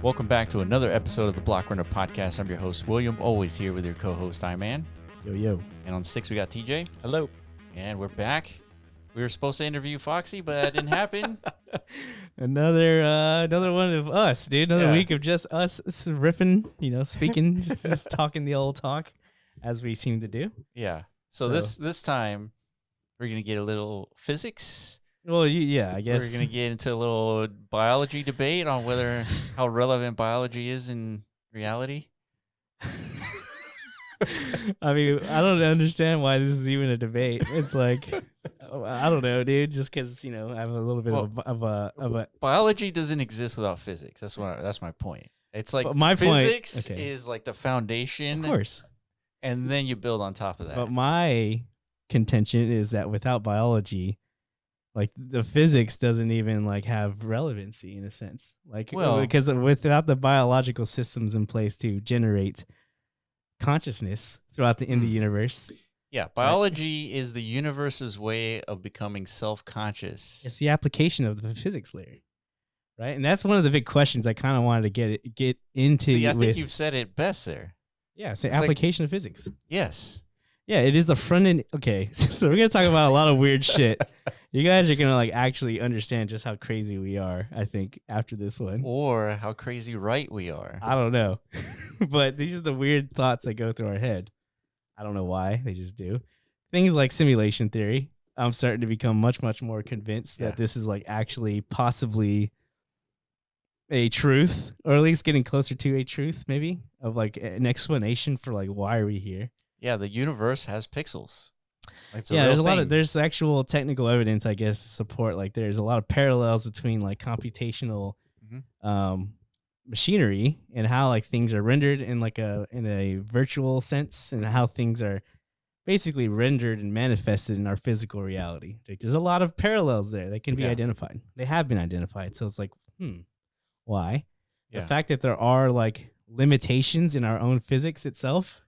Welcome back to another episode of the Block Runner Podcast. I'm your host, William, always here with your co-host, Iman. Yo. And on 6, we got TJ. Hello. And we're back. We were supposed to interview Foxy, but that didn't happen. Another one of us, dude. Another week of just us riffing, speaking, just talking the old talk, as we seem to do. Yeah. So this time, we're going to get a little physics. Well, I guess. We're going to get into a little biology debate on how relevant biology is in reality. I mean, I don't understand why this is even a debate. It's like, I don't know, dude. Just because I have a little bit of a biology doesn't exist without physics. That's my point. It's like physics is like the foundation, of course, and then you build on top of that. But my contention is that without biology, like the physics doesn't even like have relevancy in a sense, because without the biological systems in place to generate consciousness throughout in the universe. Yeah, biology is the universe's way of becoming self-conscious. It's the application of the physics layer, right? And that's one of the big questions I kind of wanted to get into. See, I think you've said it best there. Yeah, it's the application of physics. Yes. Yeah, it is the front end. Okay, so we're gonna talk about a lot of weird shit. You guys are gonna actually understand just how crazy we are, I think, after this one. Or how crazy right we are. I don't know. But these are the weird thoughts that go through our head. I don't know why, they just do. Things like simulation theory. I'm starting to become much, much more convinced that this is actually possibly a truth, or at least getting closer to a truth, maybe, of an explanation for why are we here. Yeah, the universe has pixels. There's actual technical evidence, I guess, to support there's a lot of parallels between computational machinery and how things are rendered in a virtual sense, and how things are basically rendered and manifested in our physical reality. There's a lot of parallels there that can be identified. They have been identified. So it's why? Yeah. The fact that there are limitations in our own physics itself.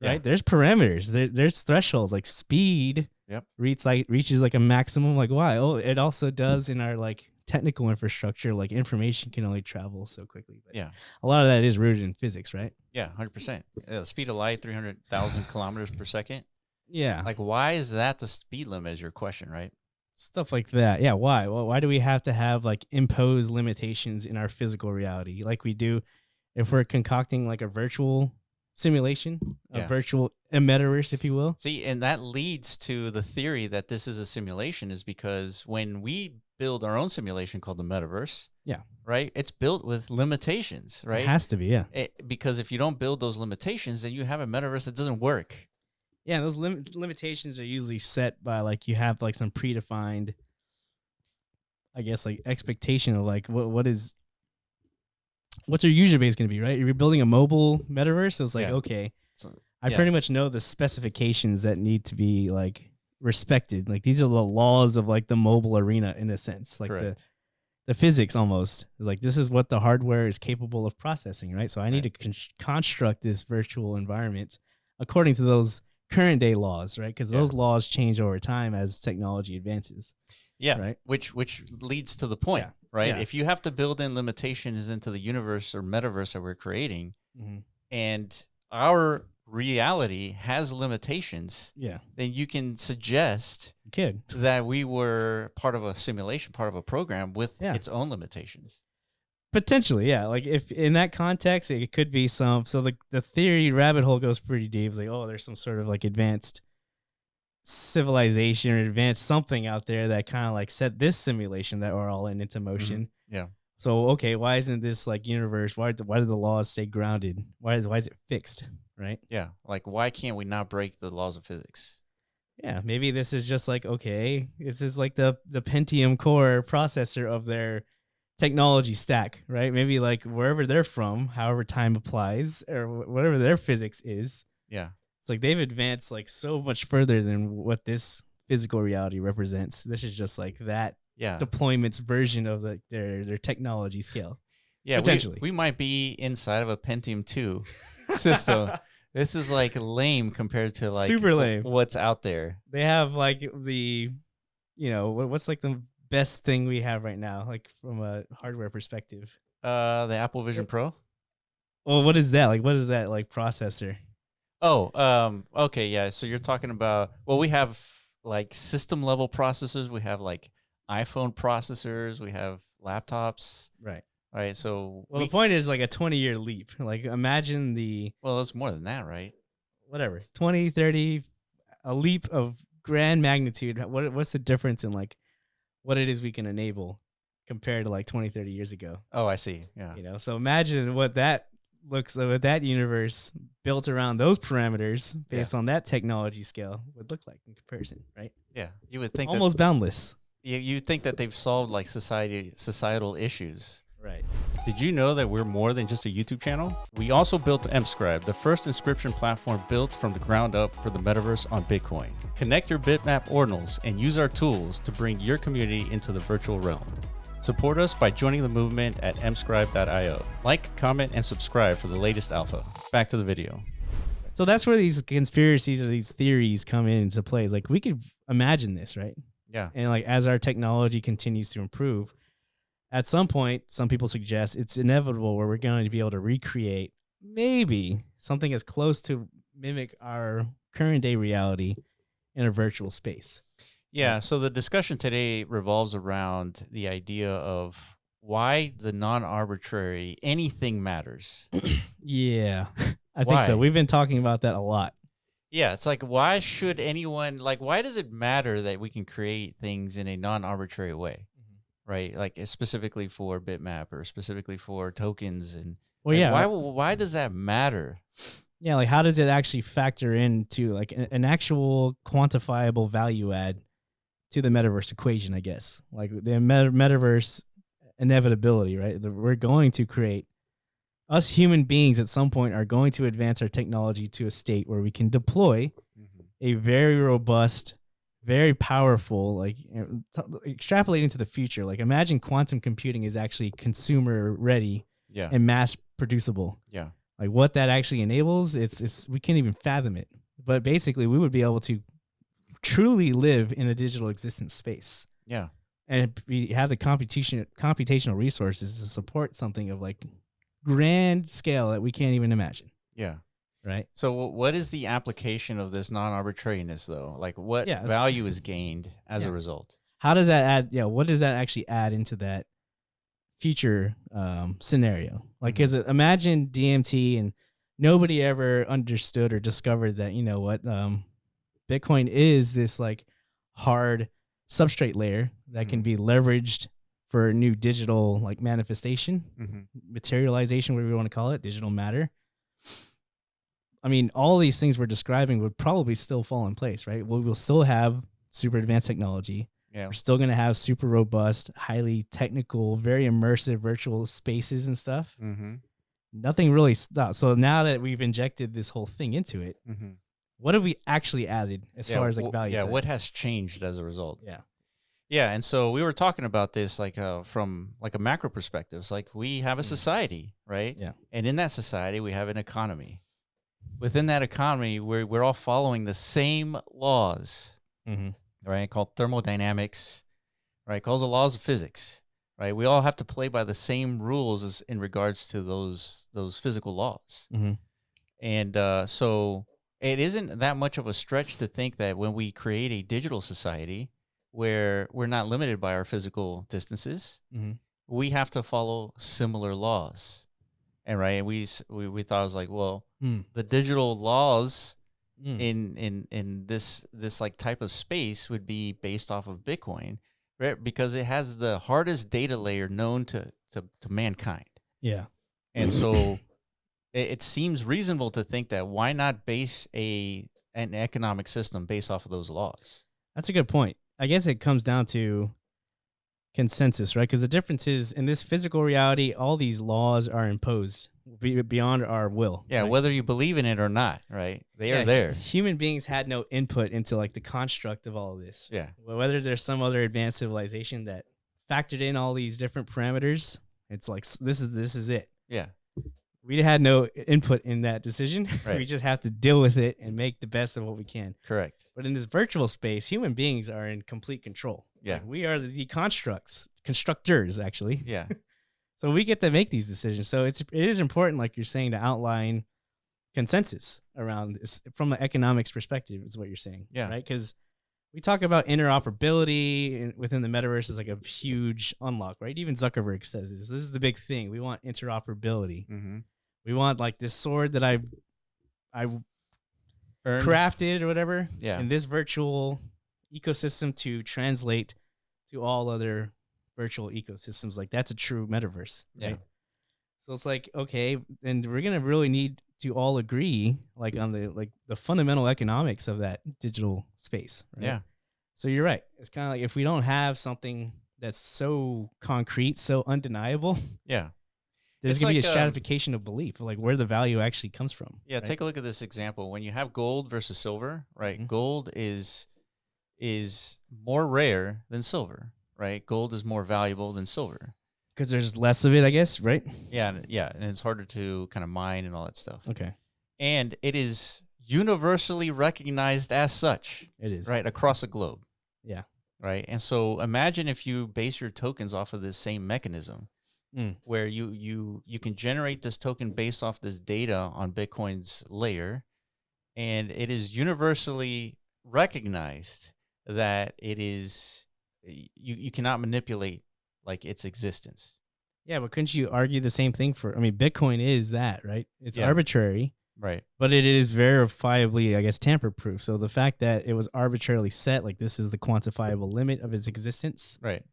Right, there's parameters. There's thresholds speed. Yep, reaches a maximum. Why? Oh, it also does in our technical infrastructure. Information can only travel so quickly. But a lot of that is rooted in physics, right? Yeah, 100%. The speed of light, 300,000 kilometers per second. Yeah. Why is that the speed limit? Is your question, right? Stuff like that. Yeah. Why? Well, why do we have to have imposed limitations in our physical reality, like we do if we're concocting a virtual simulation, a virtual metaverse, if you will? See, and that leads to the theory that this is a simulation, is because when we build our own simulation called the Metaverse, right, it's built with limitations, right? It has to be, because if you don't build those limitations, then you have a Metaverse that doesn't work. Yeah, those limitations are usually set by you have some predefined, I guess, expectation of what's your user base going to be, right? You're building a mobile metaverse, so it's okay. I pretty much know the specifications that need to be respected. These are the laws of the mobile arena in a sense, the physics almost. This is what the hardware is capable of processing, right? So I need to construct this virtual environment according to those current day laws, right? Because those laws change over time as technology advances. Yeah, right. Which leads to the point, right? Yeah. If you have to build in limitations into the universe or metaverse that we're creating, and our reality has limitations, then you can suggest that we were part of a simulation, part of a program with its own limitations. Potentially, yeah. If in that context, it could be some. So the theory rabbit hole goes pretty deep. It's there's some sort of advanced civilization or advanced something out there that kind of set this simulation that we're all in into motion. Yeah. So okay, why isn't this universe? Why do the laws stay grounded? Why is it fixed? Right? Yeah. Why can't we not break the laws of physics? Yeah, maybe this is just okay, this is the Pentium core processor of their technology stack, right? Maybe wherever they're from, however time applies, or whatever their physics is. Yeah. It's they've advanced so much further than what this physical reality represents. This is just that deployment's version of their technology scale. Yeah, potentially. We might be inside of a Pentium 2 system. This is lame compared to super lame what's out there. They have the, what's the best thing we have right now, from a hardware perspective? The Apple Vision Pro. Well, what is that? Like, what is that like processor? Oh, okay, yeah. So you're talking about, well, we have like system level processors. We have like iPhone processors. We have laptops. Right. Right. So, well, the point is like a 20-year leap. Like, imagine well, it's more than that, right? Whatever, 20, 30, a leap of grand magnitude. What's the difference in like what it is we can enable compared to like 20, 30 years ago? Oh, I see. Yeah. So imagine what that looks like, what that universe built around those parameters based on that technology scale would look like in comparison, right? Yeah. You would think almost boundless. You'd think that they've solved like societal issues. Right. Did you know that we're more than just a YouTube channel? We also built MScribe, the first inscription platform built from the ground up for the metaverse on Bitcoin. Connect your bitmap ordinals and use our tools to bring your community into the virtual realm. Support us by joining the movement at mscribe.io. Like, comment, and subscribe for the latest alpha. Back to the video. So that's where these conspiracies or these theories come into play. It's like we could imagine this, right? Yeah. And like as our technology continues to improve, at some point, some people suggest it's inevitable where we're going to be able to recreate maybe something as close to mimic our current day reality in a virtual space. Yeah. So the discussion today revolves around the idea of why the non-arbitrary anything matters. Yeah, I think so. We've been talking about that a lot. Yeah, it's like, why should anyone, like, why does it matter that we can create things in a non-arbitrary way? Right, like specifically for bitmap or specifically for tokens, and well, yeah, why does that matter? Yeah, like how does it actually factor into like an actual quantifiable value add to the metaverse equation? I guess like the metaverse inevitability, right? We're going to create, us human beings at some point are going to advance our technology to a state where we can deploy a very robust, very powerful, like extrapolating to the future. Like imagine quantum computing is actually consumer ready and mass producible. Yeah. Like what that actually enables, it's we can't even fathom it. But basically we would be able to truly live in a digital existence space. Yeah. And we have the computational resources to support something of like grand scale that we can't even imagine. Yeah. Right. So what is the application of this non-arbitrariness though? Like what value is gained as a result? How does that add? Yeah. What does that actually add into that future scenario? Like, is it, imagine DMT and nobody ever understood or discovered that, you know what, Bitcoin is this like hard substrate layer that can be leveraged for new digital like manifestation, materialization, whatever you want to call it, digital matter. I mean, all these things we're describing would probably still fall in place, right? We'll still have super advanced technology. Yeah. We're still going to have super robust, highly technical, very immersive virtual spaces and stuff. Nothing really stops. So now that we've injected this whole thing into it, what have we actually added as far as like value? Yeah, what has changed as a result? Yeah. Yeah, and so we were talking about this like from like a macro perspective. It's like we have a society, right? Yeah. And in that society, we have an economy. Within that economy, we're all following the same laws, right? Called thermodynamics, right? Calls the laws of physics, right? We all have to play by the same rules as in regards to those physical laws. And so it isn't that much of a stretch to think that when we create a digital society where we're not limited by our physical distances, we have to follow similar laws. And right, we thought it was like, well, the digital laws in this like type of space would be based off of Bitcoin, right? Because it has the hardest data layer known to mankind. Yeah. And so it seems reasonable to think that why not base an economic system based off of those laws? That's a good point. I guess it comes down to consensus, right? Because the difference is in this physical reality, all these laws are imposed beyond our will. Yeah, right? Whether you believe in it or not, right? They are there. Human beings had no input into like the construct of all of this. Yeah. Whether there's some other advanced civilization that factored in all these different parameters, it's like this is it. Yeah. We had no input in that decision. Right. We just have to deal with it and make the best of what we can. Correct. But in this virtual space, human beings are in complete control. Yeah. Like we are the constructors, actually. Yeah. So we get to make these decisions. So it is important, like you're saying, to outline consensus around this from an economics perspective, is what you're saying. Yeah. Right. Because we talk about interoperability within the metaverse is like a huge unlock, right? Even Zuckerberg says this is the big thing. We want interoperability. Mm-hmm. We want like this sword that I've crafted or whatever in this virtual ecosystem to translate to all other virtual ecosystems. Like that's a true metaverse. Right? Yeah. So it's like, okay, and we're going to really need to all agree like on the fundamental economics of that digital space. Right? Yeah. So you're right. It's kind of like if we don't have something that's so concrete, so undeniable. Yeah. There's going to be a stratification of belief, like where the value actually comes from. Yeah. Right? Take a look at this example. When you have gold versus silver, right? Mm-hmm. Gold is more rare than silver, right? Gold is more valuable than silver. Because there's less of it, I guess, right? Yeah. And it's harder to kind of mine and all that stuff. Okay. And it is universally recognized as such. It is. Right, across the globe. Yeah. Right. And so imagine if you base your tokens off of this same mechanism where you can generate this token based off this data on Bitcoin's layer, and it is universally recognized that it is you cannot manipulate like its existence. Yeah, but couldn't you argue the same thing for, I mean, Bitcoin is that, right? It's arbitrary. Right. But it is verifiably, I guess, tamper-proof. So the fact that it was arbitrarily set, like this is the quantifiable limit of its existence. Right.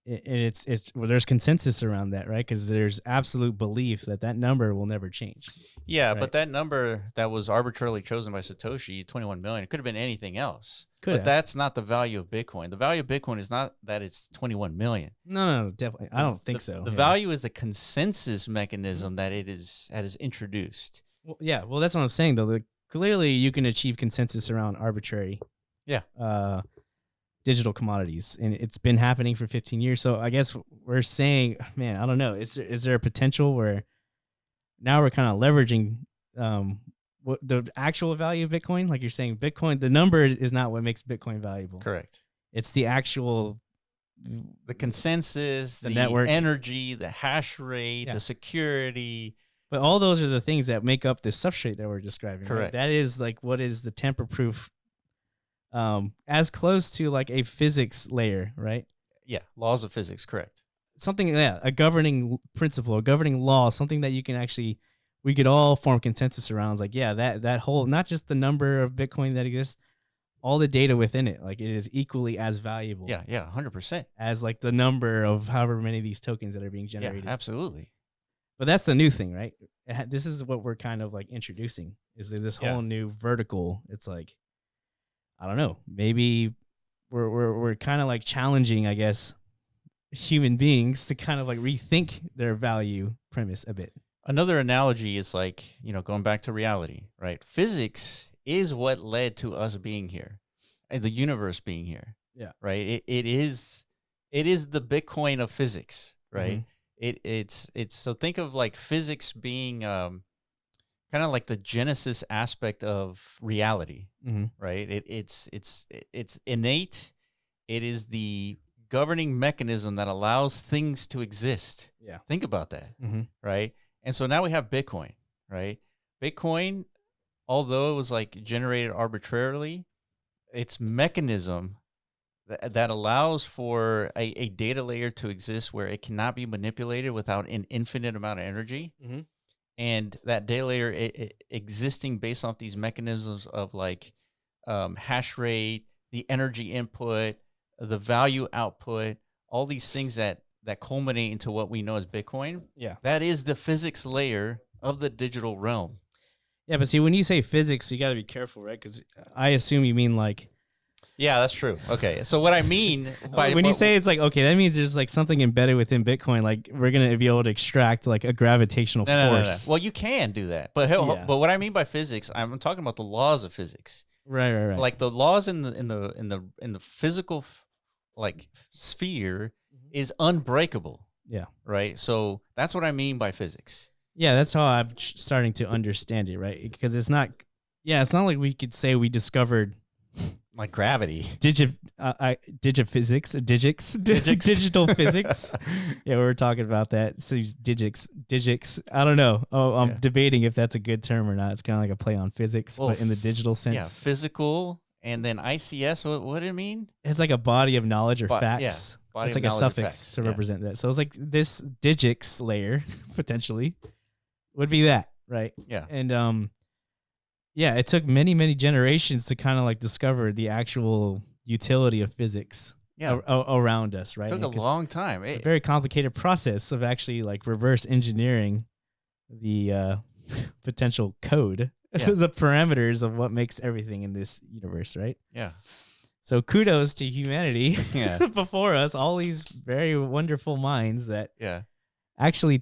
It's well, there's consensus around that, right? Because there's absolute belief that number will never change. Yeah, right? But that number that was arbitrarily chosen by Satoshi, 21 million, it could have been anything else. But that's not the value of Bitcoin. The value of Bitcoin is not that it's 21 million. No, definitely. I don't think so. The value is the consensus mechanism that is introduced. Well, that's what I'm saying, though. Clearly, you can achieve consensus around arbitrary digital commodities, and it's been happening for 15 years. So I guess we're saying, man, I don't know. Is there a potential where now we're kind of leveraging what the actual value of Bitcoin? Like you're saying, Bitcoin, the number is not what makes Bitcoin valuable. Correct. It's the actual... the consensus, the network, energy, the hash rate, the security. But all those are the things that make up this substrate that we're describing. Correct. Right? That is like what is the tamper-proof, as close to like a physics layer, right? Yeah, laws of physics, correct. Something, a governing principle, a governing law, something that you can actually, we could all form consensus around. It's like, that whole, not just the number of Bitcoin that exists, all the data within it, like it is equally as valuable. Yeah, 100%. As like the number of however many of these tokens that are being generated. Yeah, absolutely. But that's the new thing, right? This is what we're kind of like introducing, is this whole new vertical. It's like, I don't know, maybe we're kind of like challenging, I guess, human beings to kind of like rethink their value premise a bit. Another analogy is like, going back to reality, right? Physics is what led to us being here, and the universe being here. Yeah. Right. It is the Bitcoin of physics, right? Mm-hmm. It's so think of like physics being kind of like the genesis aspect of reality, right? It's innate. It is the governing mechanism that allows things to exist. Yeah. Think about that, right? And so now we have Bitcoin, right? Bitcoin, although it was like generated arbitrarily, its mechanism that allows for a data layer to exist where it cannot be manipulated without an infinite amount of energy. And that data layer existing based off these mechanisms of like hash rate, the energy input, the value output, all these things that culminate into what we know as Bitcoin. Yeah. That is the physics layer of the digital realm. Yeah, but see, when you say physics, you got to be careful, right? Because I assume you mean like... Yeah, that's true. Okay, so what I mean by... when you say it's like, okay, that means there's like something embedded within Bitcoin, like we're going to be able to extract like a gravitational force. No. Well, you can do that. But what I mean by physics, I'm talking about the laws of physics. Right. Like the laws in the physical like sphere is unbreakable. Yeah. Right? So that's what I mean by physics. Yeah, that's how I'm starting to understand it, right? Because it's not like we could say we discovered Like gravity. Digital physics. Digital physics. Yeah, we were talking about that. So digits. I don't know. Oh, I'm debating if that's a good term or not. It's kind of like a play on physics, but in the digital sense. Yeah, physical. And then ICS, what did it mean? It's like a body of knowledge or facts. Yeah, body it's of like a knowledge suffix to represent that. So it's like this digits layer, potentially, would be that, right? Yeah. And yeah, it took many, many generations to kind of like discover the actual utility of physics around us, right? It took a long time. It's a very complicated process of actually like reverse engineering the potential code, the parameters of what makes everything in this universe, right? Yeah. So kudos to humanity before us, all these very wonderful minds that actually,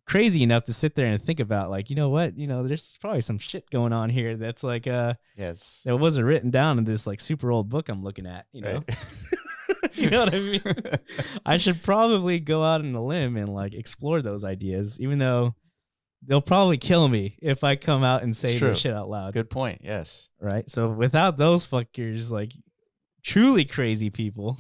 crazy enough to sit there and think about, like, you know what, there's probably some shit going on here that's like that wasn't written down in this like super old book I'm looking at, you know. You know what I mean? I should probably go out on a limb and like explore those ideas, even though they'll probably kill me if I come out and say this shit out loud. Good point. Yes. Right. So without those fuckers, like truly crazy people,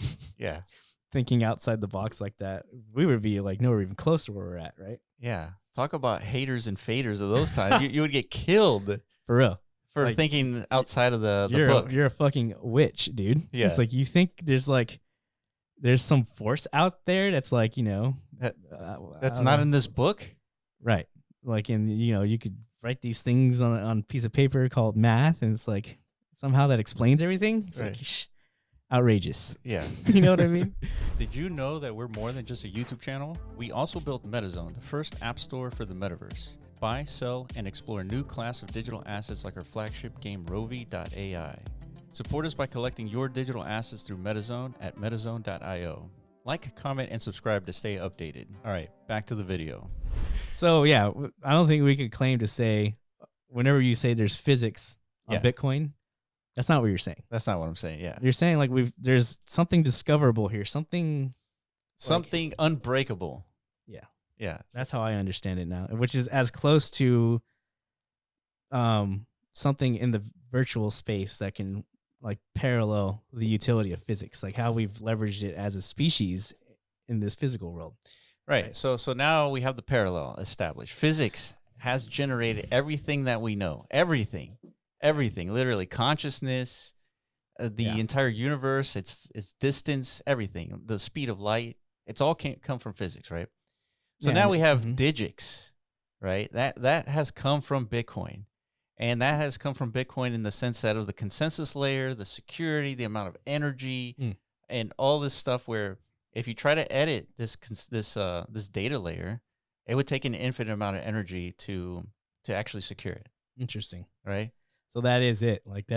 thinking outside the box like that, we would be like nowhere even close to where we're at, right? Yeah. Talk about haters and faders of those times. you would get killed. For real. For like, thinking outside of the book. You're a fucking witch, dude. Yeah. It's like you think there's some force out there that's like, that's not in this book? Right. Like you could write these things on a piece of paper called math, and it's like somehow that explains everything. It's like outrageous. Yeah. You know what I mean? Did you know that we're more than just a YouTube channel? We also built MetaZone, the first app store for the metaverse. Buy, sell, and explore a new class of digital assets like our flagship game Rovi.ai. Support us by collecting your digital assets through MetaZone at metazone.io. Like, comment, and subscribe to stay updated. All right, back to the video. So yeah, I don't think we could claim to say whenever you say there's physics on Bitcoin, that's not what you're saying. That's not what I'm saying. Yeah, you're saying like there's something discoverable here, something unbreakable. Yeah, yeah. That's how I understand it now, which is as close to something in the virtual space that can like parallel the utility of physics, like how we've leveraged it as a species in this physical world. Right. So now we have the parallel established. Physics has generated everything that we know. Everything, literally consciousness, the entire universe, its distance, everything, the speed of light. It's all come from physics, right? So now we have digits, right? That has come from Bitcoin. And that has come from Bitcoin in the sense that of the consensus layer, the security, the amount of energy, and all this stuff where if you try to edit this data layer, it would take an infinite amount of energy to actually secure it. Interesting. Right? So that is it. Like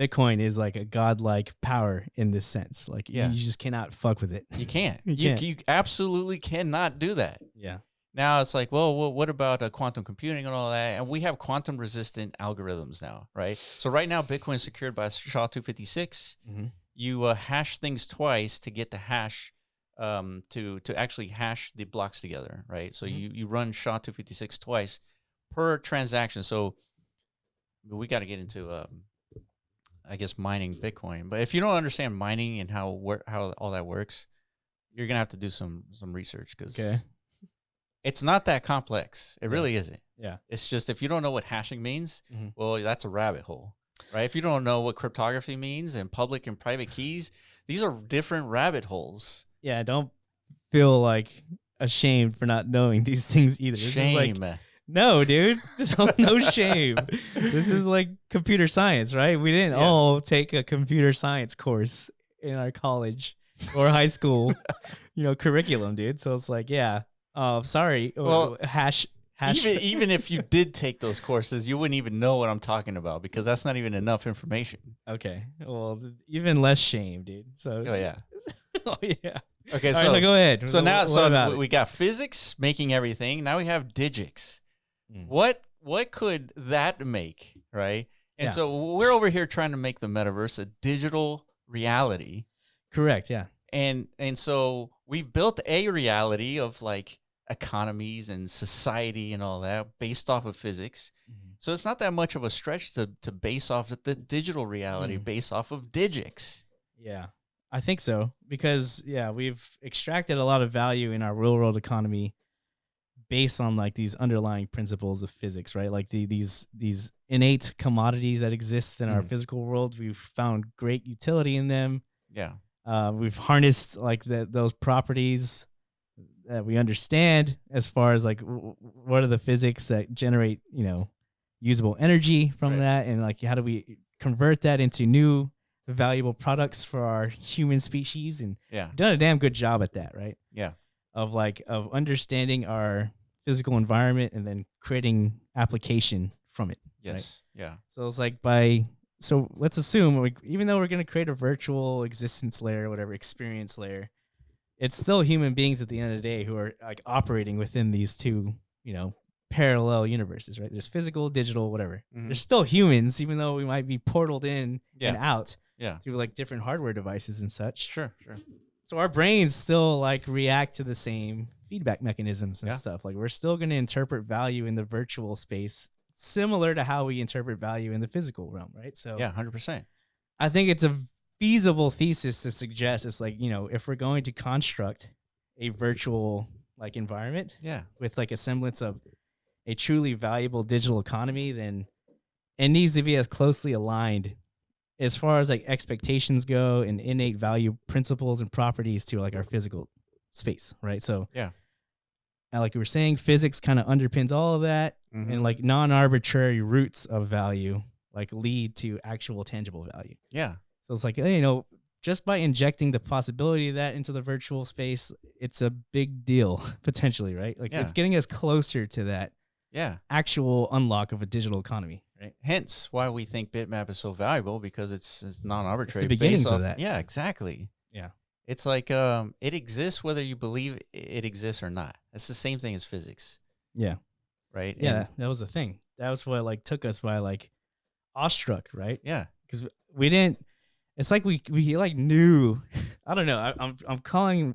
Bitcoin is like a godlike power in this sense. Like you just cannot fuck with it. You can't. You absolutely cannot do that. Yeah. Now it's like, well, what about quantum computing and all that? And we have quantum resistant algorithms now, right? So right now, Bitcoin is secured by SHA-256. Mm-hmm. You hash things twice to get the hash, to actually hash the blocks together, right? So you run SHA-256 twice per transaction. So we got to get into, I guess, mining Bitcoin. But if you don't understand mining and how all that works, you're gonna have to do some research because. Okay. It's not that complex. It really isn't. Yeah. It's just if you don't know what hashing means, well, that's a rabbit hole, right? If you don't know what cryptography means and public and private keys, these are different rabbit holes. Yeah, don't feel like ashamed for not knowing these things either. Shame. This is like, no, dude. No shame. This is like computer science, right? We didn't all take a computer science course in our college or high school, curriculum, dude. So it's like, oh, sorry. Well, hash. Even if you did take those courses, you wouldn't even know what I'm talking about because that's not even enough information. Okay. Well, even less shame, dude. So. Oh yeah. Oh yeah. Okay. So go ahead. So we got physics making everything. Now we have digits. What could that make, right? And so we're over here trying to make the metaverse a digital reality. Correct. Yeah. And so we've built a reality of like economies and society and all that based off of physics. So it's not that much of a stretch to base off of the digital reality, base off of digits. Yeah, I think so. Because, we've extracted a lot of value in our real world economy based on like these underlying principles of physics, right? Like these innate commodities that exist in our physical world. We've found great utility in them. Yeah. We've harnessed like those properties that we understand as far as like what are the physics that generate, usable energy from that, and like how do we convert that into new valuable products for our human species, and we've done a damn good job at that, right? Yeah. Of understanding our physical environment and then creating application from it. Yes. Right? Yeah. So it's like so let's assume even though we're going to create a virtual existence layer, whatever experience layer, it's still human beings at the end of the day who are like operating within these two, parallel universes, right? There's physical, digital, whatever. There's still humans, even though we might be portaled in and out through like different hardware devices and such. Sure. So our brains still like react to the same feedback mechanisms and stuff. Like we're still going to interpret value in the virtual space similar to how we interpret value in the physical realm, right? So 100%. I think it's a feasible thesis to suggest it's like, if we're going to construct a virtual like environment with like a semblance of a truly valuable digital economy, then it needs to be as closely aligned as far as like expectations go and innate value principles and properties to like our physical space, right? So like we were saying, physics kind of underpins all of that, and like non-arbitrary roots of value like lead to actual tangible value. Yeah. So it's like, just by injecting the possibility of that into the virtual space, it's a big deal potentially, right? Like it's getting us closer to that actual unlock of a digital economy, right? Hence why we think bitmap is so valuable, because it's non-arbitrary. It's the beginnings of that. Yeah, exactly. Yeah. It's like it exists whether you believe it exists or not. It's the same thing as physics. Yeah. Right? Yeah, that was the thing. That was what like took us by like awestruck, right? Yeah. Because we didn't, it's like we like knew, I don't know. I'm calling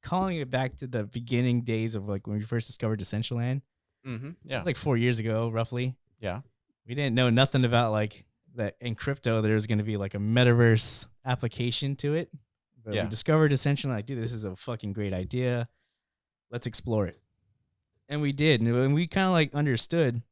it back to the beginning days of like when we first discovered Decentraland. Yeah. It's like 4 years ago, roughly. Yeah. We didn't know nothing about like that in crypto. There's going to be like a metaverse application to it. But we discovered Decentraland. Like, dude, this is a fucking great idea. Let's explore it. And we did. And we kind of like understood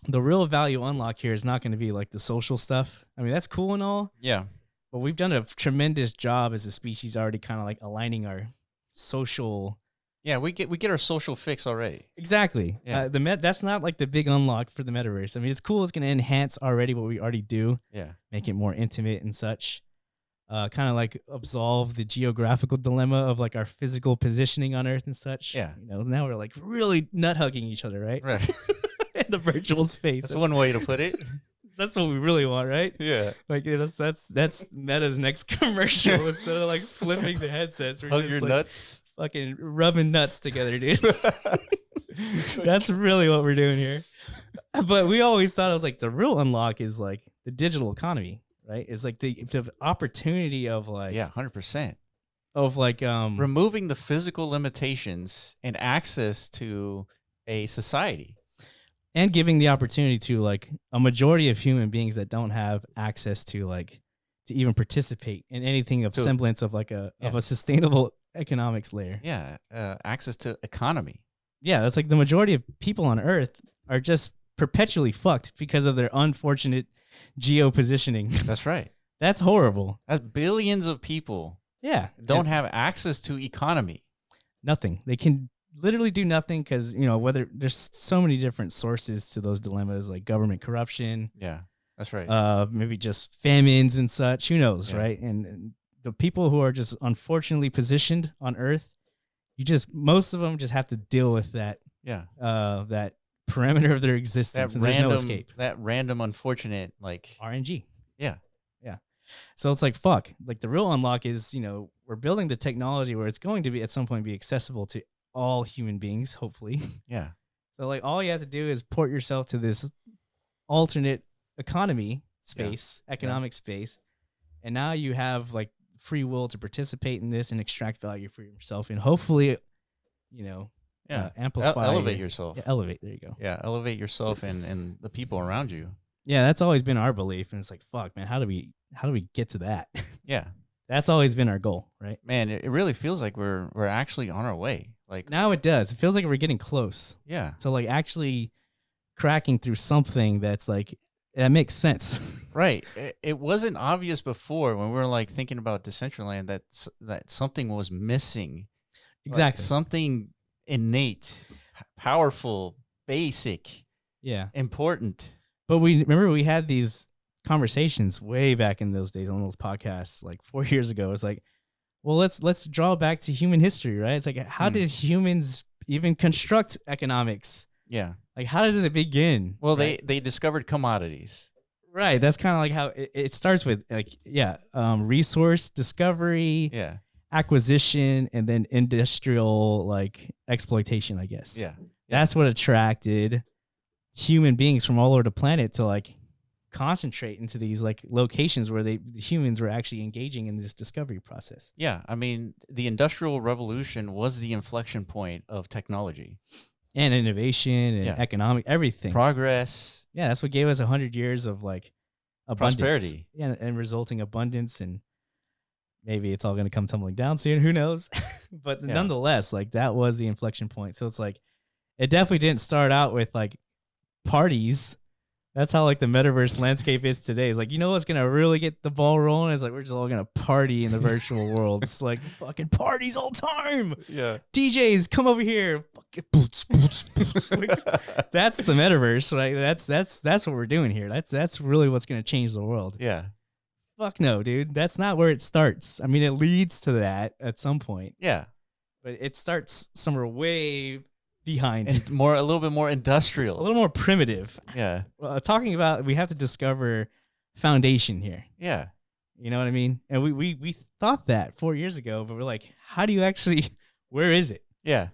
the real value unlock here is not going to be like the social stuff. I mean, that's cool and all. Yeah. But we've done a tremendous job as a species already kind of like aligning our social. Yeah, we get our social fix already. Exactly. Yeah. That's not like the big unlock for the metaverse. I mean, it's cool. It's going to enhance already what we already do. Yeah. Make it more intimate and such. Kind of like absolve the geographical dilemma of like our physical positioning on Earth and such. Yeah. Now we're like really nut hugging each other, right? Right. In the virtual space. That's one way to put it. That's what we really want, right? Yeah. Like that's Meta's next commercial. Instead of like flipping the headsets, we're hug just your like nuts. Fucking rubbing nuts together, dude. That's really what we're doing here. But we always thought it was like the real unlock is like the digital economy, right? It's like the opportunity of like 100%. Of like removing the physical limitations and access to a society. And giving the opportunity to like a majority of human beings that don't have access to like to even participate in anything of semblance of like of a sustainable economics layer. Yeah, access to economy. Yeah, that's like the majority of people on Earth are just perpetually fucked because of their unfortunate geo-positioning. That's right. That's horrible. That's billions of people. Yeah, don't have access to economy. Nothing. They can literally do nothing because whether there's so many different sources to those dilemmas, like government corruption. Yeah, that's right. Maybe just famines and such. Who knows, right? And the people who are just unfortunately positioned on Earth, most of them just have to deal with that. Yeah. That parameter of their existence, and there's no escape. That random, unfortunate, like RNG. Yeah. Yeah. So it's like fuck. Like the real unlock is, we're building the technology where it's going to be at some point be accessible to all human beings, hopefully. Yeah. So like all you have to do is port yourself to this alternate economy space, economic space, and now you have like free will to participate in this and extract value for yourself, and hopefully, amplify, elevate yourself. Yeah, elevate. There you go. Yeah, elevate yourself and the people around you. Yeah, that's always been our belief, and it's like, fuck, man, how do we get to that? Yeah, that's always been our goal, right? Man, it really feels like we're actually on our way. Like now, it does. It feels like we're getting close. Yeah. So like actually cracking through something that's like that makes sense. Right. It wasn't obvious before when we were like thinking about Decentraland that something was missing. Exactly. Like something innate, powerful, basic. Yeah. Important. But we had these conversations way back in those days on those podcasts, like 4 years ago. It's like, well, let's draw back to human history, right? It's like, how did humans even construct economics? Yeah. Like, how does it begin? Well, right? they discovered commodities. Right. That's kind of like how it starts with, like, resource discovery, acquisition, and then industrial, like, exploitation, I guess. Yeah. That's what attracted human beings from all over the planet to, like, concentrate into these, like, locations where the humans were actually engaging in this discovery process. Yeah. I mean, the Industrial Revolution was the inflection point of technology. And innovation and economic, everything. Progress. Yeah, that's what gave us 100 years of like abundance. Prosperity. Yeah, and resulting abundance, and maybe it's all going to come tumbling down soon. Who knows? But nonetheless, like that was the inflection point. So it's like, it definitely didn't start out with like parties. That's how like the metaverse landscape is today. It's like, you know what's going to really get the ball rolling? It's like, we're just all going to party in the virtual world. It's like fucking parties all time. Yeah. DJs, come over here. Fucking boots, boots, boots. Like, that's the metaverse, right? That's what we're doing here. That's really what's going to change the world. Yeah. Fuck no, dude. That's not where it starts. I mean, it leads to that at some point. Yeah. But it starts somewhere way behind, and a little bit more industrial, a little more primitive. Yeah. Talking about, we have to discover foundation here. Yeah. You know what I mean? And we thought that 4 years ago, but we're like, how do you actually, where is it? Yeah.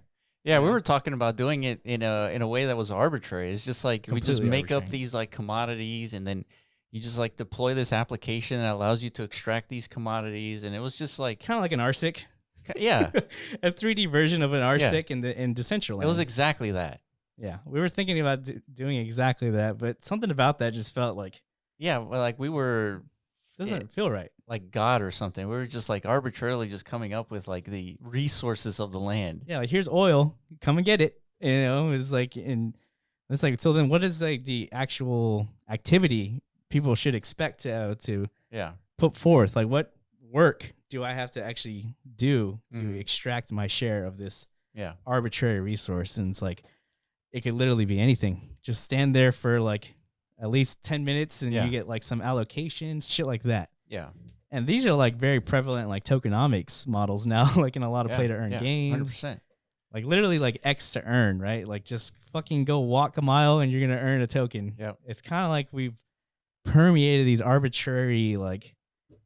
Yeah. We were talking about doing it in a way that was arbitrary. It's just like, completely we just make up these like commodities, and then you just like deploy this application that allows you to extract these commodities. And it was just like kind of like an RSIC. Yeah. A 3D version of an RSIC in Decentraland. It was exactly that. Yeah. We were thinking about doing exactly that, but something about that just felt like, yeah, well, like we were, doesn't feel right. Like God or something. We were just like arbitrarily just coming up with like the resources of the land. Yeah. Like, here's oil, come and get it. You know, it's like, and it's like, so then what is like the actual activity people should expect to put forth? Like, what work do I have to actually do to extract my share of this arbitrary resource? And it's like, it could literally be anything. Just stand there for like at least 10 minutes and you get like some allocations, shit like that. Yeah. And these are like very prevalent, like tokenomics models now, like in a lot of play to earn games. 100%. Like literally like X to earn, right? Like just fucking go walk a mile and you're going to earn a token. Yeah. It's kind of like we've permeated these arbitrary, like,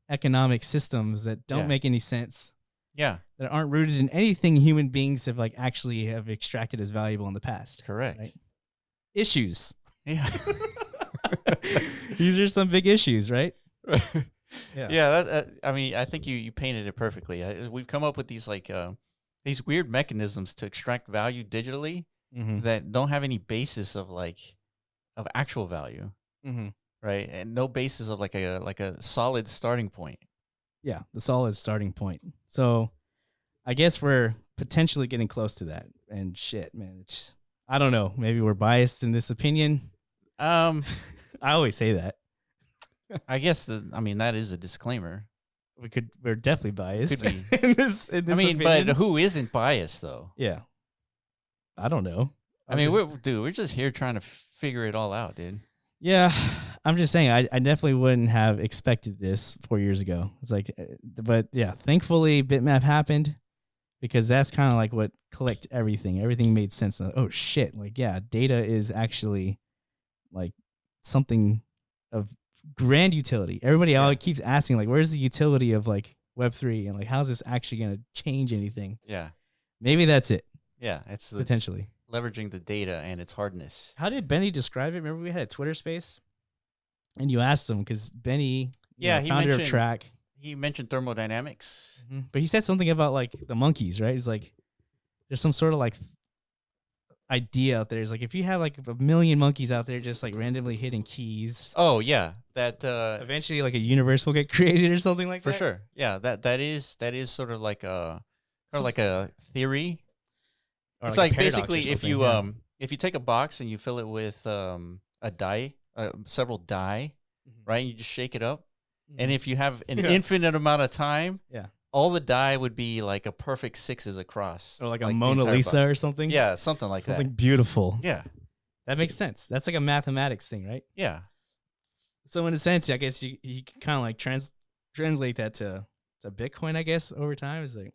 economic systems that don't make any sense. Yeah. That aren't rooted in anything human beings have like actually have extracted as valuable in the past. Correct. Right? Issues. Yeah. These are some big issues, right? Yeah. I mean, I think you painted it perfectly. We've come up with these like these weird mechanisms to extract value digitally that don't have any basis of actual value. Right, and no basis of like a solid starting point. Yeah, the solid starting point. So, I guess we're potentially getting close to that. And shit, man, I don't know. Maybe we're biased in this opinion. I always say that. I guess that is a disclaimer. We're definitely biased. Could be. in this opinion. But who isn't biased though? Yeah, I don't know. We're just here trying to figure it all out, dude. Yeah, I'm just saying, I definitely wouldn't have expected this 4 years ago. It's like, but yeah, thankfully Bitmap happened, because that's kind of like what clicked everything. Everything made sense. Oh shit, like, yeah, data is actually like something of grand utility. Everybody always keeps asking, like, where's the utility of like Web3, and like, how's this actually going to change anything? Yeah. Maybe that's it. Yeah, it's potentially leveraging the data and its hardness. How did Benny describe it? Remember we had a Twitter space and you asked him, because Benny, founder of Track. He mentioned thermodynamics. But he said something about like the monkeys, right? He's like, there's some sort of like idea out there is like if you have like a million monkeys out there just like randomly hitting keys. Oh yeah, that eventually like a universe will get created or something like that. For sure. Yeah, that is sort of like a theory. It's like basically if you take a box and you fill it with a die, several die, right? And you just shake it up, and if you have an infinite amount of time, all the die would be like a perfect sixes across, or like a Mona Lisa or something. Yeah, something like that. Something beautiful. Yeah, that makes sense. That's like a mathematics thing, right? Yeah. So in a sense, I guess you can kind of like translate that to Bitcoin. I guess over time is like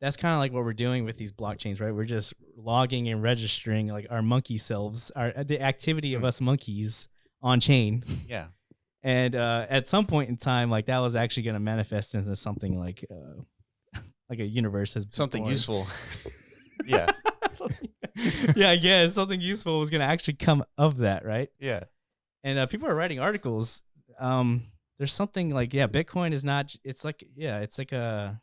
that's kind of like what we're doing with these blockchains, right? We're just logging and registering like our monkey selves, the activity of us monkeys on chain. Yeah. And at some point in time, like that was actually going to manifest into something like a universe has something born. Useful. Yeah. Yeah, I guess something useful was going to actually come of that, right? Yeah. And people are writing articles. There's something like, Bitcoin is not. It's like, it's like a.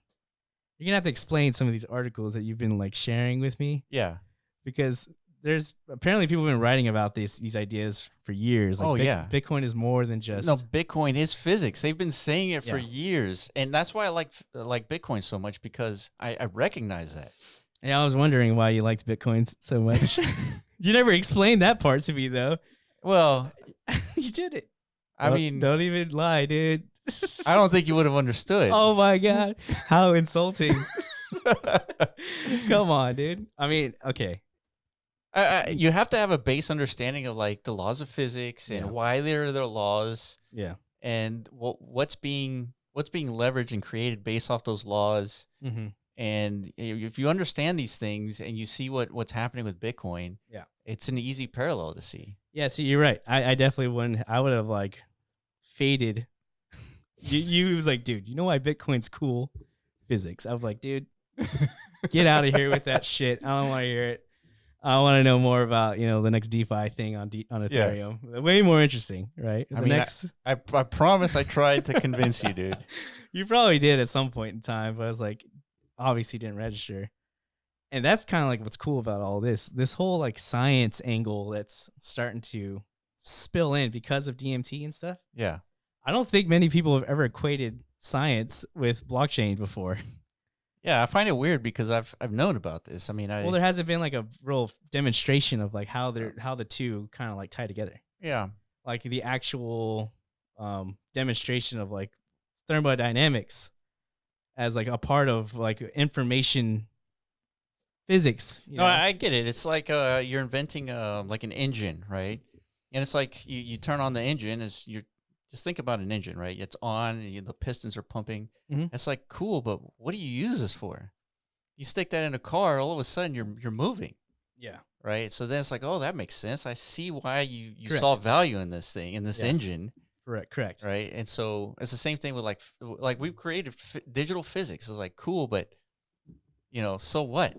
You're gonna have to explain some of these articles that you've been like sharing with me. Yeah. Because there's apparently people have been writing about these ideas for years. Like Bitcoin is more than just. No, Bitcoin is physics. They've been saying it for years, and that's why I like Bitcoin so much because I recognize that. Yeah, I was wondering why you liked Bitcoin so much. You never explained that part to me though. Well, you did it. I mean, don't even lie, dude. I don't think you would have understood. Oh my god, how insulting! Come on, dude. I mean, okay. You have to have a base understanding of like the laws of physics and why there are their laws. Yeah. And what's being leveraged and created based off those laws. Mm-hmm. And if you understand these things and you see what's happening with Bitcoin, it's an easy parallel to see. Yeah, see, you're right. I definitely wouldn't. I would have like faded. You was like, dude, you know why Bitcoin's cool? Physics. I was like, dude, get out of here with that shit. I don't want to hear it. I want to know more about the next DeFi thing on Ethereum. Yeah. Way more interesting, right? I promise I tried to convince you, dude. You probably did at some point in time, but I was like, obviously didn't register. And that's kind of like what's cool about all this whole like science angle that's starting to spill in because of DMT and stuff. Yeah. I don't think many people have ever equated science with blockchain before. Yeah, I find it weird because I've known about this. I mean, there hasn't been like a real demonstration of like how the two kind of like tie together. Yeah. Like the actual demonstration of like thermodynamics as like a part of like information physics. No, I get it. It's like you're inventing like an engine, right? And it's like you turn on the engine as you're just think about an engine, right? It's on, and the pistons are pumping. Mm-hmm. It's like cool, but what do you use this for? You stick that in a car, all of a sudden you're moving. Yeah. Right. So then it's like, oh, that makes sense. I see why you saw value in this thing, in this engine. Correct. Right. And so it's the same thing with like we've created digital physics. It's like cool, but so what?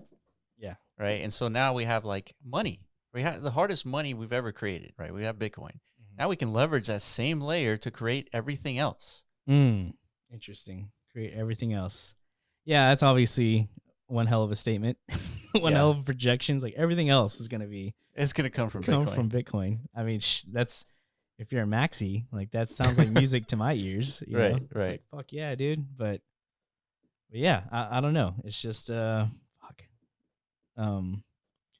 Yeah. Right. And so now we have like money. We have the hardest money we've ever created. Right. We have Bitcoin. Now we can leverage that same layer to create everything else. Interesting. Create everything else. Yeah, that's obviously one hell of a statement. One hell of projections. Like everything else is going to it's going to come from Bitcoin. I mean, that's if you're a maxi, like that sounds like music to my ears. You know? Right. Like, fuck yeah, dude. But yeah, I don't know. It's just fuck.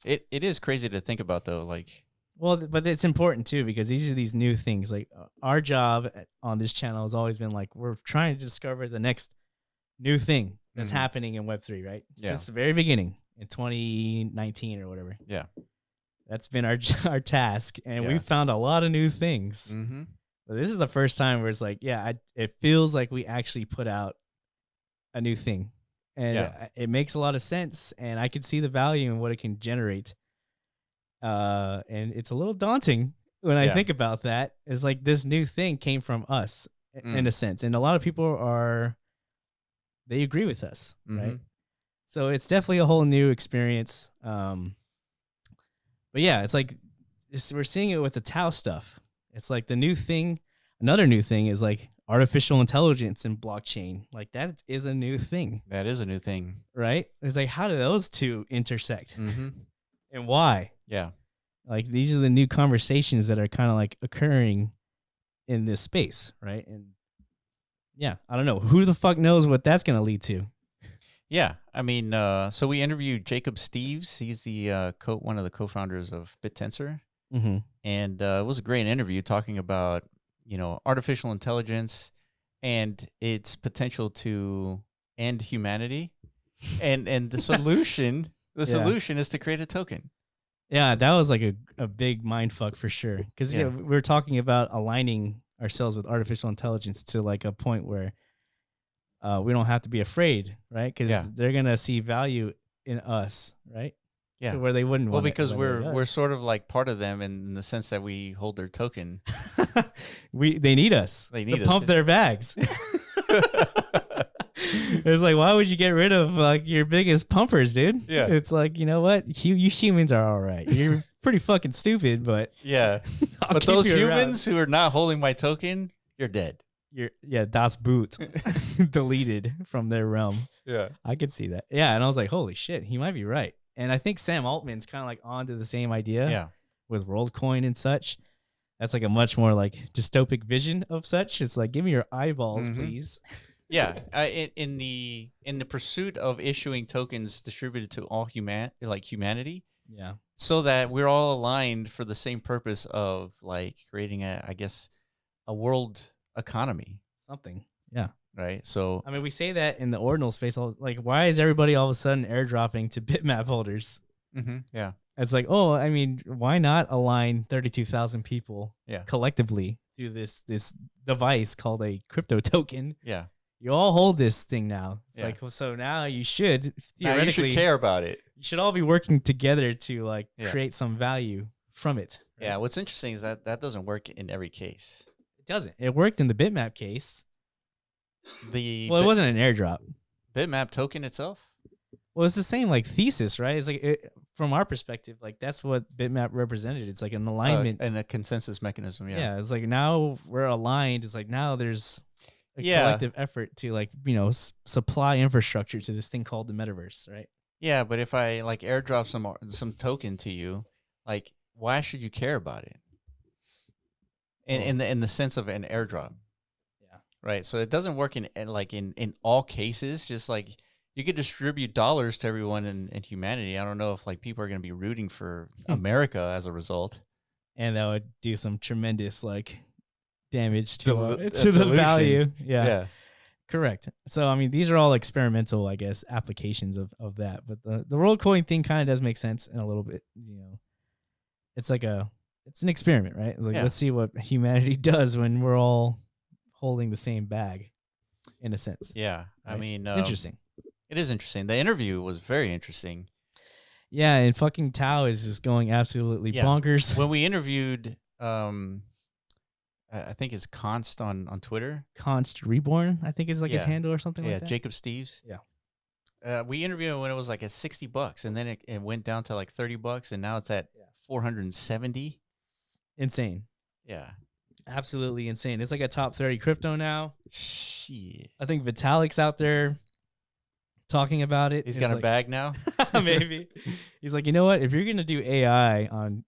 It is crazy to think about though. Like. Well, but it's important too because these are these new things. Like our job on this channel has always been like we're trying to discover the next new thing that's happening in Web3, right? Yeah. Since the very beginning in 2019 or whatever. Yeah, that's been our task, and we found a lot of new things. Mm-hmm. But this is the first time where it's like, it feels like we actually put out a new thing, and it makes a lot of sense, and I can see the value in what it can generate. And it's a little daunting when I think about that. It's like this new thing came from us in a sense. And a lot of people they agree with us, right? So it's definitely a whole new experience. But yeah, it's like, we're seeing it with the Tau stuff. It's like the new thing. Another new thing is like artificial intelligence and blockchain. Like that is a new thing. That is a new thing. Right? It's like, how do those two intersect? and why. Yeah. Like these are the new conversations that are kind of like occurring in this space, right? And yeah, I don't know. Who the fuck knows what that's going to lead to? Yeah, I mean, so we interviewed Jacob Steves. He's the one of the co-founders of BitTensor, and it was a great interview talking about artificial intelligence and its potential to end humanity, and the solution solution is to create a token. Yeah, that was like a big mind fuck for sure. Because we were talking about aligning ourselves with artificial intelligence to like a point where we don't have to be afraid, right? Because they're gonna see value in us, right? Yeah, to where they wouldn't. Well, because we're sort of like part of them in the sense that we hold their token. They need us. They need to pump their bags. It's like, why would you get rid of like your biggest pumpers, dude? Yeah. It's like, you know what? You humans are all right. You're pretty fucking stupid, but yeah. But those humans who are not holding my token, you're dead. Das Boot deleted from their realm. Yeah. I could see that. Yeah. And I was like, holy shit, he might be right. And I think Sam Altman's kind of like onto the same idea. Yeah. With WorldCoin and such. That's like a much more like dystopic vision of such. It's like, give me your eyeballs, please. Yeah, in the pursuit of issuing tokens distributed to all humanity. Yeah. So that we're all aligned for the same purpose of like creating a world economy. Something. Yeah. Right. So I mean, we say that in the ordinal space. Like, why is everybody all of a sudden airdropping to bitmap holders? Yeah. It's like, oh, I mean, why not align 32,000 people collectively through this device called a crypto token? Yeah. You all hold this thing now. It's like, well, so now you should theoretically you should care about it. You should all be working together to like create some value from it. Right? Yeah. What's interesting is that doesn't work in every case. It doesn't. It worked in the bitmap case. It wasn't an airdrop. Bitmap token itself? Well, it's the same like thesis, right? It's like from our perspective, like that's what bitmap represented. It's like an alignment and a consensus mechanism. Yeah. Yeah. It's like now we're aligned. It's like now there's a collective effort to like, supply infrastructure to this thing called the metaverse, right? Yeah, but if I like airdrop some token to you, like why should you care about it? In the sense of an airdrop. Yeah. Right. So it doesn't work in all cases. Just like you could distribute dollars to everyone in humanity. I don't know if like people are going to be rooting for America as a result. And that would do some tremendous like damage to the value. Yeah. Correct. So, I mean, these are all experimental, I guess, applications of that. But the WorldCoin thing kind of does make sense in a little bit. It's like it's an experiment, right? It's like, let's see what humanity does when we're all holding the same bag, in a sense. Yeah. Right? I mean, it's interesting. It is interesting. The interview was very interesting. Yeah. And fucking Tao is just going absolutely bonkers. When we interviewed, I think it's Const on Twitter. Const Reborn, I think is like his handle or something like that. Jacob Steves. Yeah. We interviewed him when it was like at $60, and then it went down to like $30, and now it's at 470. Insane. Yeah. Absolutely insane. It's like a top 30 crypto now. Shit. I think Vitalik's out there talking about it. He's got a bag now. Maybe. He's like, you know what? If you're gonna do AI on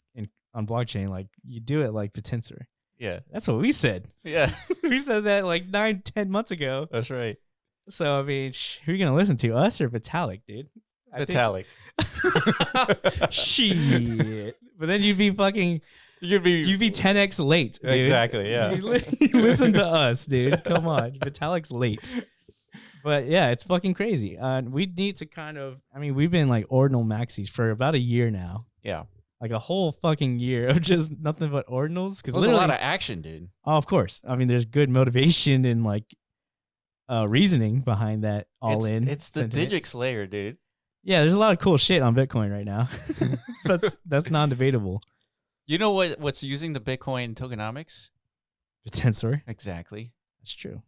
blockchain, like you do it like BitTensor. Yeah. That's what we said. Yeah. We said that like 9-10 months ago. That's right. So, I mean, who are you going to listen to? Us or Vitalik, dude? Vitalik. Shit. But then you'd be 10x late, dude. Exactly, yeah. You listen to us, dude. Come on. Vitalik's late. But yeah, it's fucking crazy. We need to we've been like ordinal maxis for about a year now. Yeah. Like a whole fucking year of just nothing but ordinals. Because there's a lot of action, dude. Oh, of course. I mean, there's good motivation and like reasoning behind that It's the Digix layer, dude. Yeah, there's a lot of cool shit on Bitcoin right now. That's non-debatable. You know what's using the Bitcoin tokenomics? BitTensor. Exactly. That's true.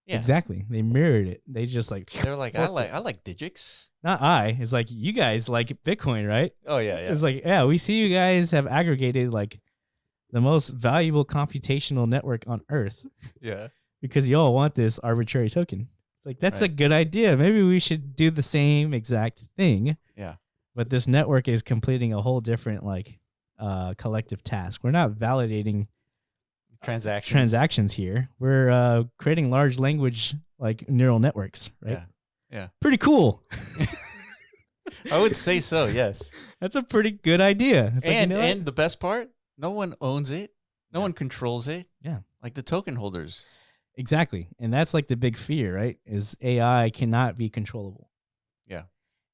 Yes. Exactly. They mirrored it. They just like they're like I like Digix. Not I. It's like you guys like Bitcoin, right? Oh yeah. It's like we see you guys have aggregated like the most valuable computational network on Earth. Yeah. Because you all want this arbitrary token. It's like that's a good idea. Maybe we should do the same exact thing. Yeah. but this network is completing a whole different collective task. We're not validating transactions here. We're creating large language neural networks, right? Yeah. Pretty cool. I would say so, yes. That's a pretty good idea. It's and the best part, no one owns it. No one controls it. Yeah. Like the token holders. Exactly. And that's the big fear, right? Is AI cannot be controllable. Yeah.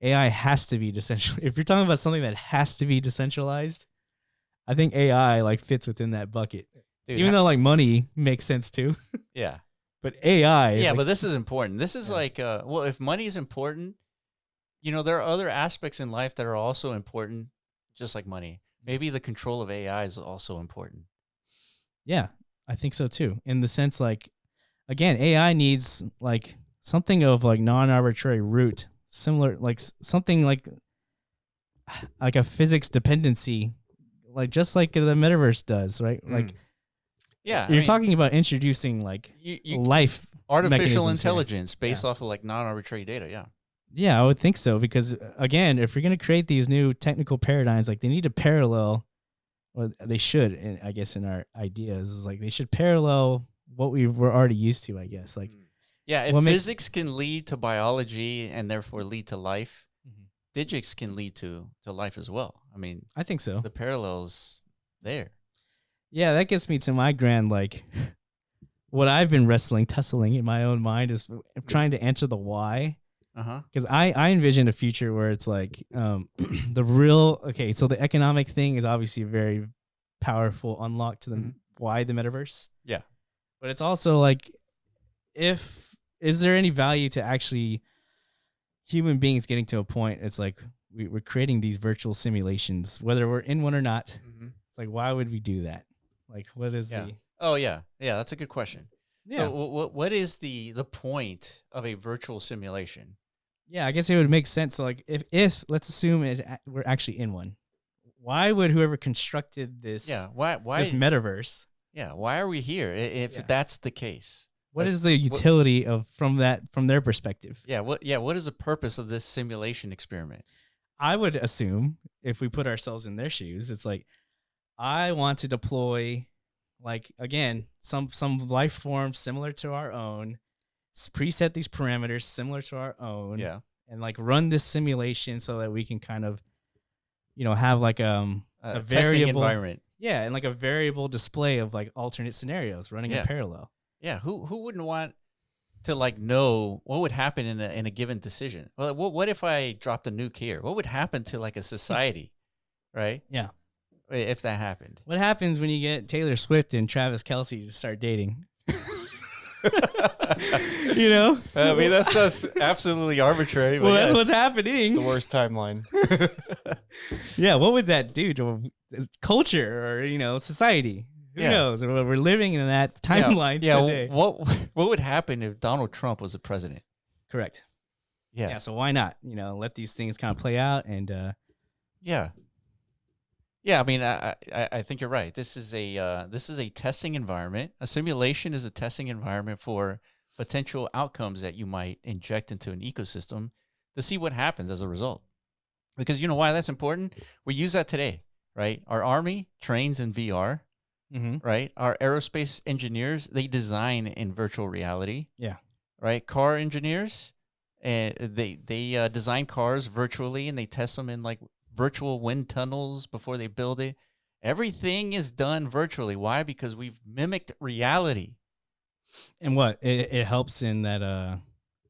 AI has to be decentralized. If you're talking about something that has to be decentralized, I think AI fits within that bucket. Dude, even though money makes sense too. Yeah. But AI is but this is important. This is if money is important, there are other aspects in life that are also important, just like money. Maybe the control of AI is also important. Yeah, I think so too. In the sense again, AI needs something of non-arbitrary root, similar something like a physics dependency, just like the metaverse does, right? Yeah, you're talking about introducing life, artificial intelligence based off of non-arbitrary data. Yeah. Yeah, I would think so, because again, if you're going to create these new technical paradigms, they need to parallel, or they should, I guess, in our ideas, is they should parallel what we were already used to, I guess. Yeah, if physics can lead to biology and therefore lead to life, digits can lead to life as well. I mean, I think so. The parallels there. Yeah, that gets me to my grand, what I've been tussling in my own mind is trying to answer the why. Because I envision a future where it's the real, so the economic thing is obviously a very powerful unlock to the why the metaverse. Yeah. But it's also is there any value to actually human beings getting to a point, it's we're creating these virtual simulations, whether we're in one or not. It's why would we do that? What is the... Oh, yeah. Yeah, that's a good question. Yeah. So what is the point of a virtual simulation? Yeah, I guess it would make sense. So if let's assume we're actually in one, why would whoever constructed this why this metaverse? Yeah, why are we here if that's the case? What is the utility from their perspective? Yeah, what is the purpose of this simulation experiment? I would assume if we put ourselves in their shoes, it's I want to deploy again some life form similar to our own, preset these parameters similar to our own, and run this simulation so that we can kind of have a variable environment, and a variable display of alternate scenarios running in parallel. Yeah, who wouldn't want to know what would happen in a given decision? Well, what if I dropped a nuke here? What would happen to a society, right? Yeah, if that happened. What happens when you get Taylor Swift and Travis Kelce to start dating? I mean, that's absolutely arbitrary. Well, that's what's happening. It's the worst timeline. Yeah, what would that do to culture or society? Who knows? We're living in that timeline today. What would happen if Donald Trump was the president? Correct. Yeah. So why not? Let these things kind of play out and. Yeah, I mean, I think you're right. This is a testing environment. A simulation is a testing environment for potential outcomes that you might inject into an ecosystem to see what happens as a result. Because you know why that's important? We use that today, right? Our Army trains in VR, right? Our aerospace engineers, they design in virtual reality. Yeah. Right? Car engineers, they design cars virtually and they test them in virtual wind tunnels before they build it. Everything is done virtually. Why? Because we've mimicked reality. And what? It helps in that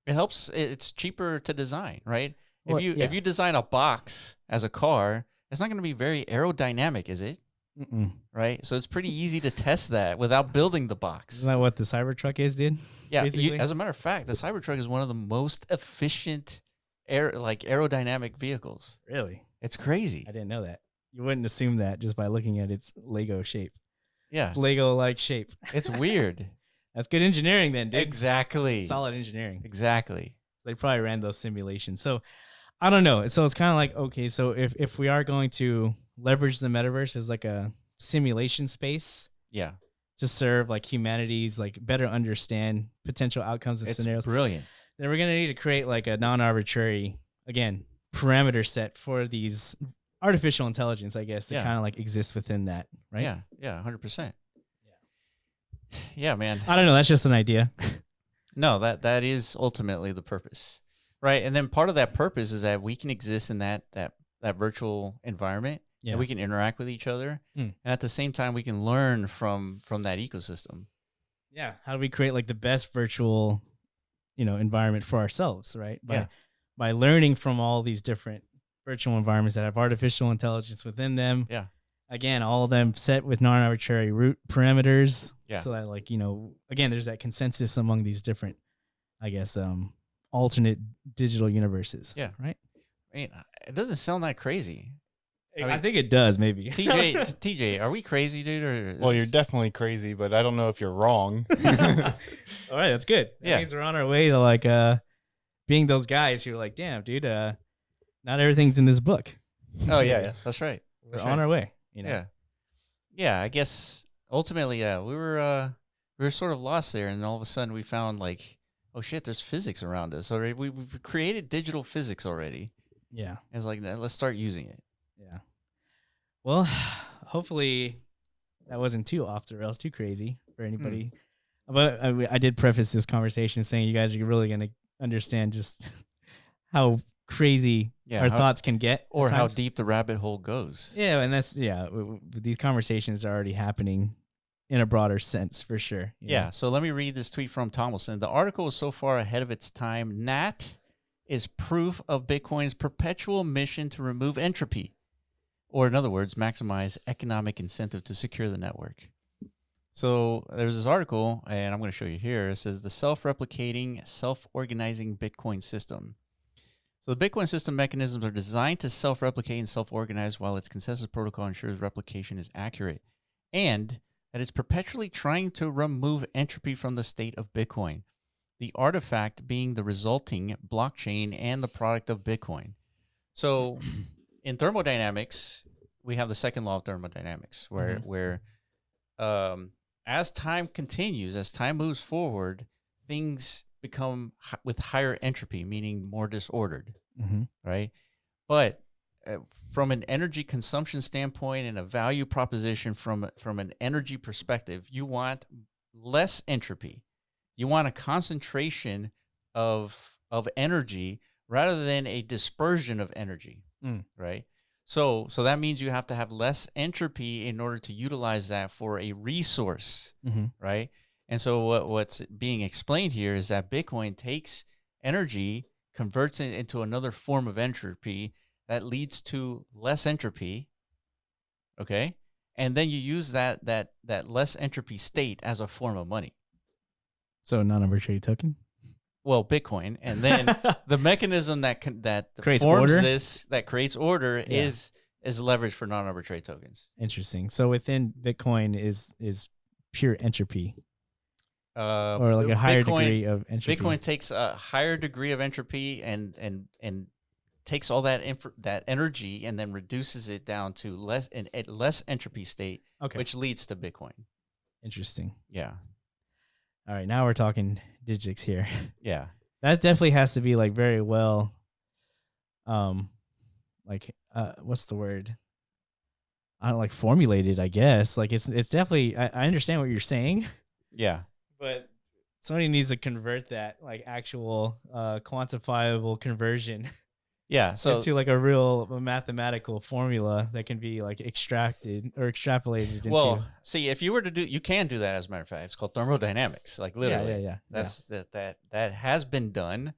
it helps. It's cheaper to design, right? If you design a box as a car, it's not going to be very aerodynamic, is it? Right? So it's pretty easy to test that without building the box. Isn't that what the Cybertruck is, dude? Yeah. As a matter of fact, the Cybertruck is one of the most efficient aerodynamic vehicles. Really? It's crazy. I didn't know that. You wouldn't assume that just by looking at its Lego shape. Yeah. It's Lego-like shape. It's weird. That's good engineering then, dude. Exactly. Solid engineering. Exactly. So they probably ran those simulations. So I don't know. So it's kind of okay, so if we are going to leverage the metaverse as a simulation space. Yeah. To serve humanity's better understand potential outcomes and scenarios. Brilliant. Then we're going to need to create a non-arbitrary, again, parameter set for these artificial intelligence, I guess, to kind of like exist within that, right? Yeah, 100%. Yeah, man. I don't know. That's just an idea. No, that is ultimately the purpose, right? And then part of that purpose is that we can exist in that virtual environment, and we can interact with each other, and at the same time, we can learn from that ecosystem. Yeah. How do we create like the best virtual, environment for ourselves, right? By learning from all these different virtual environments that have artificial intelligence within them. Yeah. Again, all of them set with non-arbitrary root parameters. Yeah. So that again, there's that consensus among these different, I guess, alternate digital universes. Yeah. Right. I mean, it doesn't sound that crazy. I think it does, maybe. TJ, are we crazy, dude? Well, you're definitely crazy, but I don't know if you're wrong. All right, that's good. That means we're on our way to like being those guys who are like, damn, dude, not everything's in this book. Oh yeah, that's right. We're on our way. Yeah. I guess ultimately, we were sort of lost there, and all of a sudden we found like, oh shit, there's physics around us already. We've created digital physics already. Yeah, it's like let's start using it. Yeah. Well, hopefully that wasn't too off the rails, too crazy for anybody. But I did preface this conversation saying you guys are really going to understand just how crazy our thoughts can get, or how deep the rabbit hole goes. Yeah, and that's these conversations are already happening in a broader sense for sure. Yeah. So let me read this tweet from Tomlinson. The article is so far ahead of its time. NAT is proof of Bitcoin's perpetual mission to remove entropy, or in other words, maximize economic incentive to secure the network. So there's this article, and I'm going to show you here. It says the self-replicating, self-organizing Bitcoin system. So the Bitcoin system mechanisms are designed to self-replicate and self-organize, while its consensus protocol ensures replication is accurate, and that it's perpetually trying to remove entropy from the state of Bitcoin, the artifact being the resulting blockchain and the product of Bitcoin. So in thermodynamics, we have the second law of thermodynamics, where as time continues, as time moves forward, things become with higher entropy, meaning more disordered, right? But from an energy consumption standpoint and a value proposition from an energy perspective, you want less entropy. You want a concentration of energy rather than a dispersion of energy, right? So that means you have to have less entropy in order to utilize that for a resource, right? And so what's being explained here is that Bitcoin takes energy, converts it into another form of entropy that leads to less entropy, okay? And then you use that less entropy state as a form of money. So non-arbitrary token? Well, Bitcoin, and then the mechanism that creates forms order? that creates order is leverage for non-arbitrary tokens. Interesting. So within Bitcoin is pure entropy, or like a higher degree of entropy. Bitcoin takes a higher degree of entropy and takes all that energy and then reduces it down to less entropy state, which leads to Bitcoin. Interesting. Yeah. All right, now we're talking digics here. Yeah. That definitely has to be like very well, what's the word? I don't like formulated, I guess. Like it's definitely, I understand what you're saying. Yeah. But somebody needs to convert that like actual quantifiable conversion. Yeah, so into like a real mathematical formula that can be like extracted or extrapolated into. Well, see, if you were to do, you can do that. As a matter of fact, it's called thermodynamics. Like literally, that has been done.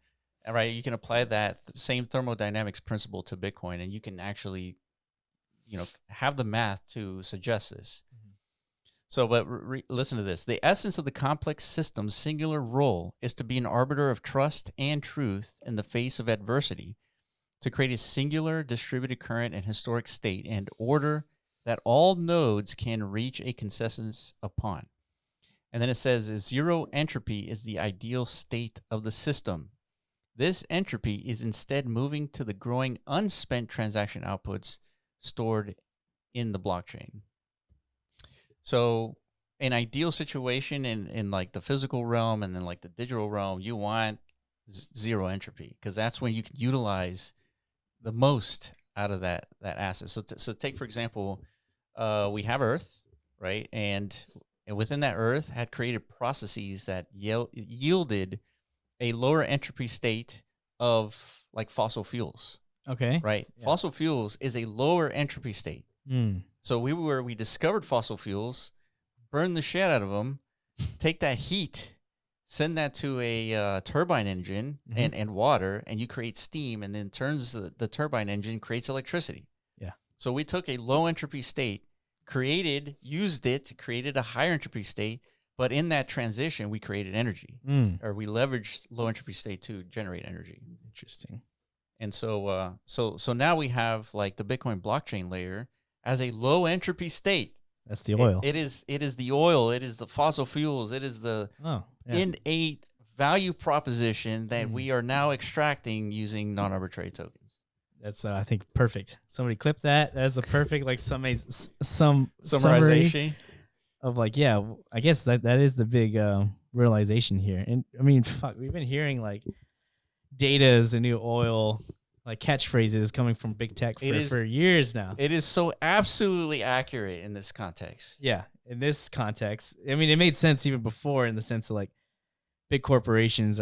Right, you can apply that same thermodynamics principle to Bitcoin, and you can actually, have the math to suggest this. So, but listen to this. The essence of the complex system's singular role is to be an arbiter of trust and truth in the face of adversity, to create a singular distributed current and historic state and order that all nodes can reach a consensus upon. And then it says zero entropy is the ideal state of the system. This entropy is instead moving to the growing unspent transaction outputs stored in the blockchain. So an ideal situation in like the physical realm and then like the digital realm, you want zero entropy, because that's when you can utilize the most out of that asset. So take for example, we have Earth, right, and within that Earth had created processes that yielded a lower entropy state of like fossil fuels. Okay. Right. Yeah. Fossil fuels is a lower entropy state. So we discovered fossil fuels, burned the shit out of them, take that heat, send that to a turbine engine and water, and you create steam, and then turns the turbine engine, creates electricity. Yeah. So we took a low entropy state, used it, created a higher entropy state, but in that transition, we created energy, or we leveraged low entropy state to generate energy. Interesting. And so now we have like the Bitcoin blockchain layer as a low entropy state. That's the oil. It is the oil. It is the fossil fuels. It is the innate value proposition that we are now extracting using non-arbitrary tokens. That's I think perfect. Somebody clip that. That's the perfect like summarization of like, yeah, I guess that is the big realization here. And I mean, fuck, we've been hearing like data is the new oil, like catchphrases coming from big tech for years now. It is so absolutely accurate in this context. Yeah, in this context, I mean, it made sense even before in the sense of like big corporations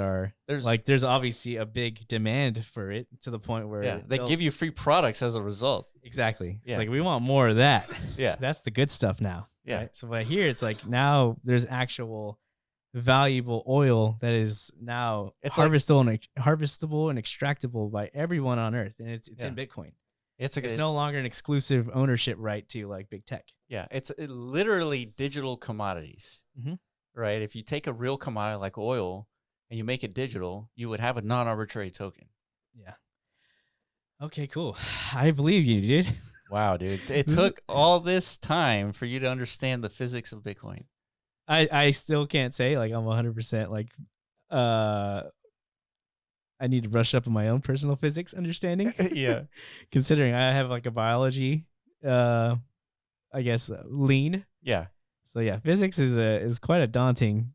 there's obviously a big demand for it to the point where they give you free products as a result. Exactly. Yeah. It's like we want more of that. Yeah, that's the good stuff now. Yeah. Right? So by here, it's like now there's actual valuable oil that is now harvestable and extractable by everyone on Earth, and it's in Bitcoin. It's no longer an exclusive ownership right to like big tech. Yeah, it's literally digital commodities, right? If you take a real commodity like oil and you make it digital, you would have a non-arbitrary token. Yeah. Okay, cool. I believe you, dude. Wow, dude. It took all this time for you to understand the physics of Bitcoin. I still can't say like I'm 100% like I need to brush up on my own personal physics understanding. Yeah. Considering I have like a biology I guess lean. Yeah. So yeah, physics is quite a daunting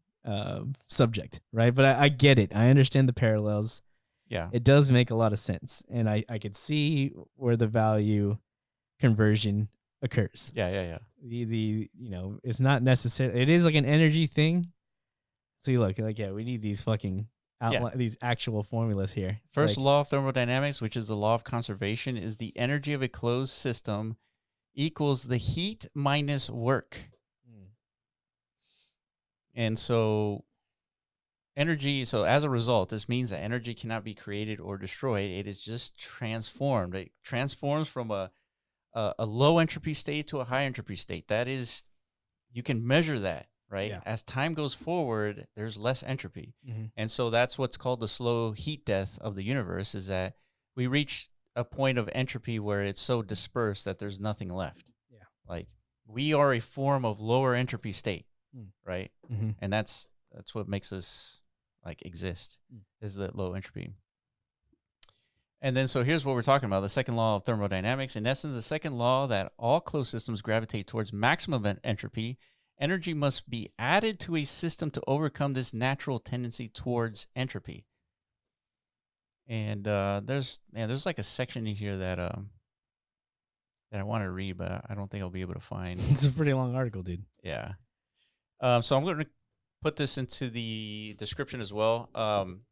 subject, right? But I get it. I understand the parallels. Yeah. It does make a lot of sense, and I could see where the value conversion occurs. Yeah. The it's not necessarily, it is like an energy thing. So you look like, we need these fucking these actual formulas here. First law of thermodynamics, which is the law of conservation, is the energy of a closed system equals the heat minus work. And so energy, so as a result, this means that energy cannot be created or destroyed. It is just transformed. It transforms from a low entropy state to a high entropy state. That is, you can measure that, right? Yeah. As time goes forward, there's less entropy. And so that's what's called the slow heat death of the universe, is that we reach a point of entropy where it's so dispersed that there's nothing left. Yeah. Like we are a form of lower entropy state, right? And that's what makes us like exist, is the low entropy. And then, so here's what we're talking about, the second law of thermodynamics. In essence, the second law that all closed systems gravitate towards maximum entropy. Energy must be added to a system to overcome this natural tendency towards entropy. And there's like a section in here that I want to read, but I don't think I'll be able to find. It's a pretty long article, dude. Yeah. So I'm going to put this into the description as well.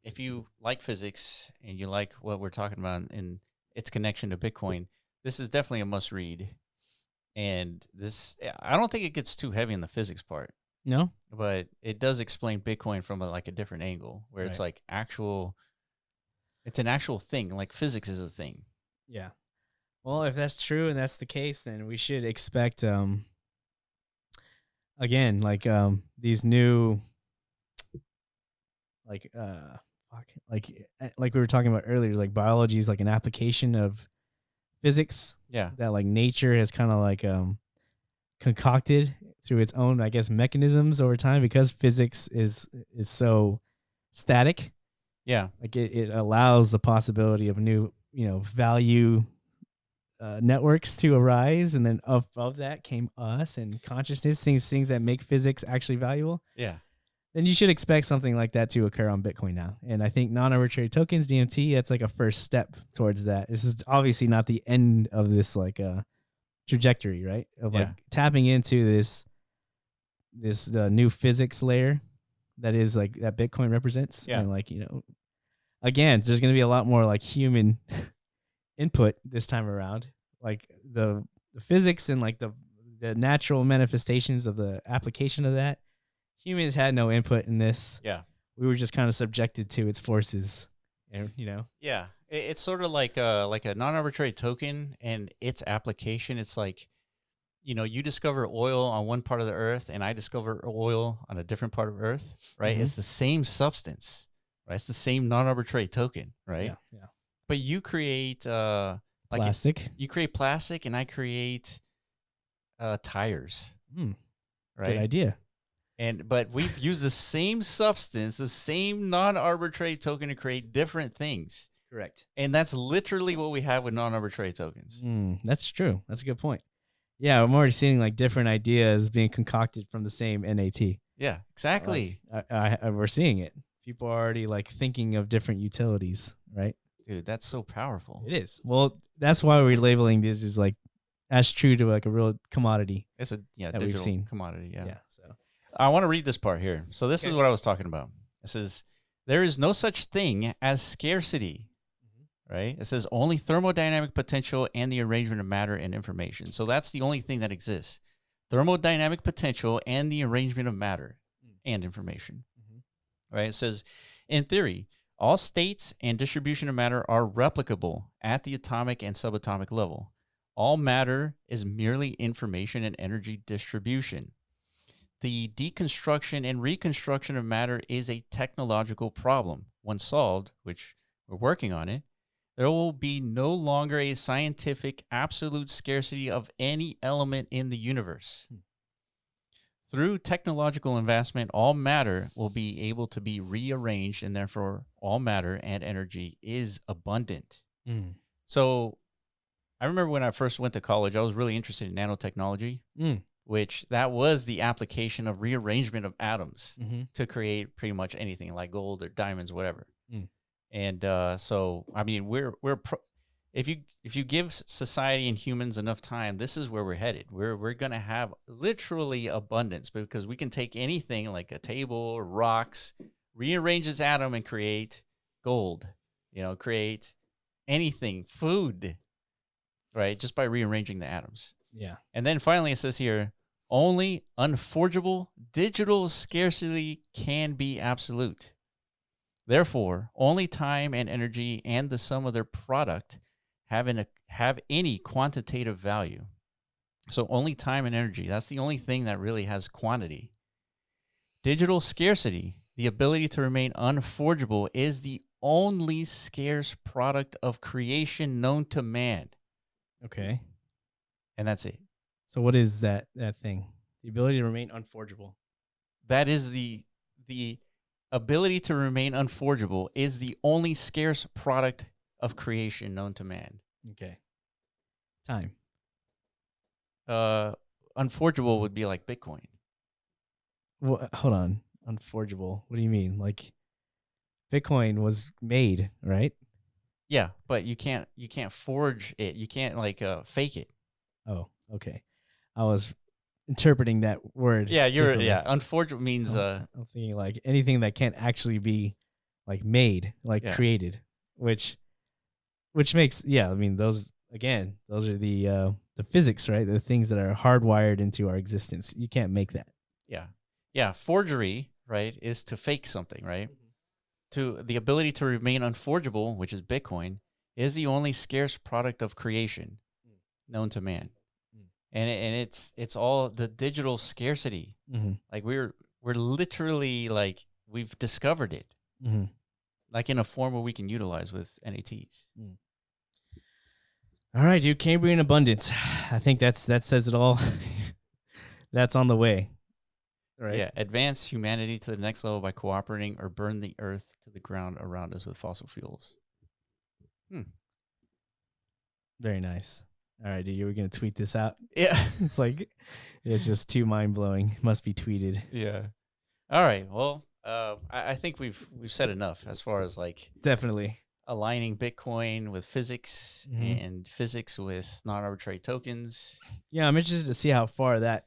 If you like physics and you like what we're talking about and its connection to Bitcoin, this is definitely a must read. And this, I don't think it gets too heavy in the physics part. No, but it does explain Bitcoin from a different angle, where it's like it's an actual thing. Like physics is a thing. Yeah. Well, if that's true and that's the case, then we should expect again, like these new like we were talking about earlier, like biology is like an application of physics. Yeah. That like nature has kind of like concocted through its own, I guess, mechanisms over time, because physics is so static. Yeah. Like it allows the possibility of new, value networks to arise, and then of that came us and consciousness, things that make physics actually valuable. Yeah. then you should expect something like that to occur on Bitcoin now. And I think non-arbitrary tokens, DMT, that's like a first step towards that. This is obviously not the end of this like trajectory, right? Of like tapping into this new physics layer that is like that Bitcoin represents. Yeah. And like, again, there's going to be a lot more like human input this time around. Like the physics and like the natural manifestations of the application of that. Humans had no input in this. Yeah. We were just kind of subjected to its forces, and Yeah. It's sort of like a non-arbitrary token and its application. It's like, you discover oil on one part of the earth and I discover oil on a different part of earth, right? Mm-hmm. It's the same substance, right? It's the same non-arbitrary token, right? Yeah. Yeah. But you create plastic. You create plastic and I create tires. Right? Good idea. But we've used the same substance, the same non-arbitrary token to create different things. Correct. And that's literally what we have with non-arbitrary tokens. That's true. That's a good point. Yeah, I'm already seeing like different ideas being concocted from the same NAT. Yeah, exactly. We're seeing it. People are already like thinking of different utilities, right? Dude, that's so powerful. It is. Well, that's why we're labeling this as like as true to like a real commodity. It's a that we've seen. Commodity. Yeah. Yeah. So I want to read this part here. So this is what I was talking about. It says there is no such thing as scarcity. Right? It says only thermodynamic potential and the arrangement of matter and information. So that's the only thing that exists. Thermodynamic potential and the arrangement of matter and information. Right? It says, in theory, all states and distribution of matter are replicable at the atomic and subatomic level. All matter is merely information and energy distribution. The deconstruction and reconstruction of matter is a technological problem. Once solved, which we're working on it, there will be no longer a scientific absolute scarcity of any element in the universe. Through technological advancement, all matter will be able to be rearranged, and therefore all matter and energy is abundant. So I remember when I first went to college, I was really interested in nanotechnology, which that was the application of rearrangement of atoms to create pretty much anything like gold or diamonds, whatever. And so, I mean, if you give society and humans enough time, this is where we're headed. We're going to have literally abundance because we can take anything like a table or rocks, rearrange its atom and create gold, create anything, food, right? Just by rearranging the atoms. Yeah. And then finally it says here, only unforgeable digital scarcity can be absolute. Therefore, only time and energy and the sum of their product have any quantitative value. So only time and energy, that's the only thing that really has quantity. Digital scarcity, the ability to remain unforgeable, is the only scarce product of creation known to man. Okay. And that's it. So what is that thing? The ability to remain unforgeable. That is the ability to remain unforgeable is the only scarce product of creation known to man. Okay. Time. Unforgeable would be like Bitcoin. Well, hold on. Unforgeable. What do you mean? Like Bitcoin was made, right? Yeah, but you can't forge it. You can't fake it. Oh, okay. I was interpreting that word. Yeah, unforgeable means I'm thinking like anything that can't actually be like made, created, which makes I mean those are the physics, right? The things that are hardwired into our existence. You can't make that. Yeah. Forgery, right, is to fake something, right? To the ability to remain unforgeable, which is Bitcoin, is the only scarce product of creation known to man. And it's all the digital scarcity. Like we're literally like we've discovered it, like in a form where we can utilize with NATs. All right, dude. Cambrian abundance. I think that says it all. That's on the way. Right. Yeah. Advance humanity to the next level by cooperating or burn the earth to the ground around us with fossil fuels. Very nice. All right, dude, you were going to tweet this out? Yeah. It's just too mind-blowing. Must be tweeted. Yeah. All right. Well, I think we've said enough as far as like definitely aligning Bitcoin with physics and physics with non-arbitrary tokens. Yeah, I'm interested to see how far that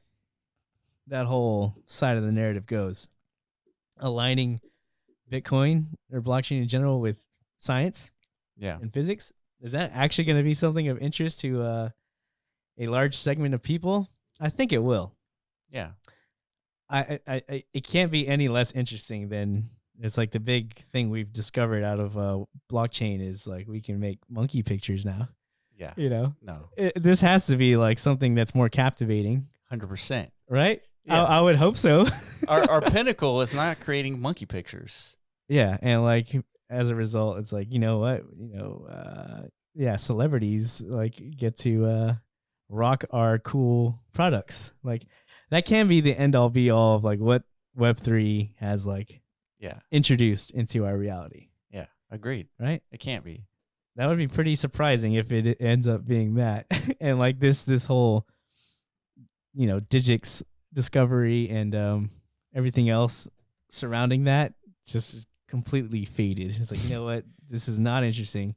whole side of the narrative goes. Aligning Bitcoin or blockchain in general with science, and physics. Is that actually going to be something of interest to a large segment of people? I think it will. Yeah. It can't be any less interesting than it's like the big thing we've discovered out of blockchain is like we can make monkey pictures now. Yeah. You know? No. This has to be like something that's more captivating. 100%. Right? Yeah. I would hope so. our pinnacle is not creating monkey pictures. Yeah. And like as a result, it's like, you know what? Celebrities like get to rock our cool products. Like that can be the end all be all of like what Web3 has like introduced into our reality. Yeah, agreed. Right? It can't be. That would be pretty surprising if it ends up being that. And like this whole, digits discovery and everything else surrounding that just completely faded. It's like, you know what? This is not interesting.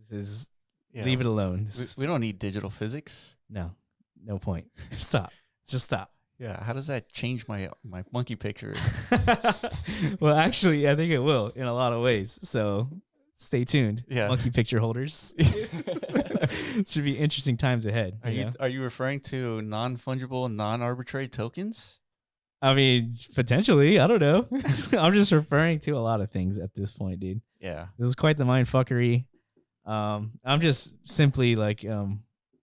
This is leave it alone. We don't need digital physics. No point. Stop. Just stop. Yeah. How does that change my monkey picture? Well, actually, I think it will in a lot of ways. So stay tuned. Yeah. Monkey picture holders. Should be interesting times ahead. Are you referring to non-fungible, non-arbitrary tokens? I mean, potentially. I don't know. I'm just referring to a lot of things at this point, dude. Yeah. This is quite the mind fuckery. I'm just simply like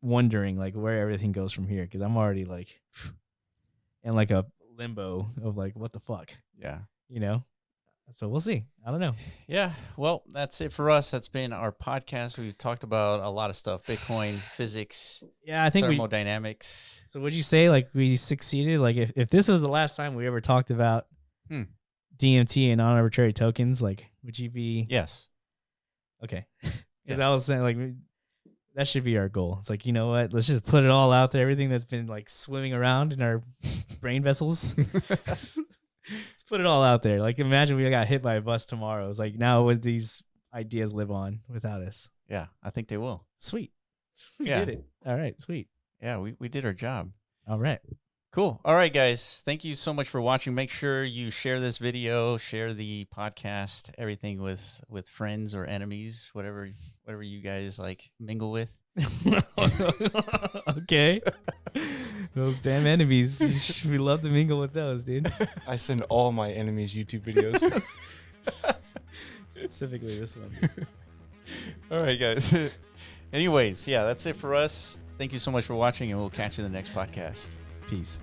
wondering like where everything goes from here because I'm already like in like a limbo of like what the fuck. Yeah. So we'll see. I don't know. Yeah. Well, that's it for us. That's been our podcast. We've talked about a lot of stuff: Bitcoin, physics. Yeah, I think thermodynamics. So would you say like we succeeded? Like if this was the last time we ever talked about DMT and non-arbitrary tokens, like would you be? Yes. Okay. Because I was saying like that should be our goal. It's like, you know what? Let's just put it all out there. Everything that's been like swimming around in our brain vessels. Let's put it all out there. Like imagine we got hit by a bus tomorrow. It's like now would these ideas live on without us? Yeah, I think they will. Sweet. We did it. All right, sweet. Yeah, we did our job. All right. Cool. All right, guys. Thank you so much for watching. Make sure you share this video, share the podcast, everything with friends or enemies, whatever you guys like mingle with. Okay. Those damn enemies. We love to mingle with those, dude. I send all my enemies YouTube videos. Specifically this one. All right, guys. Anyways, yeah, that's it for us. Thank you so much for watching, and we'll catch you in the next podcast. Peace.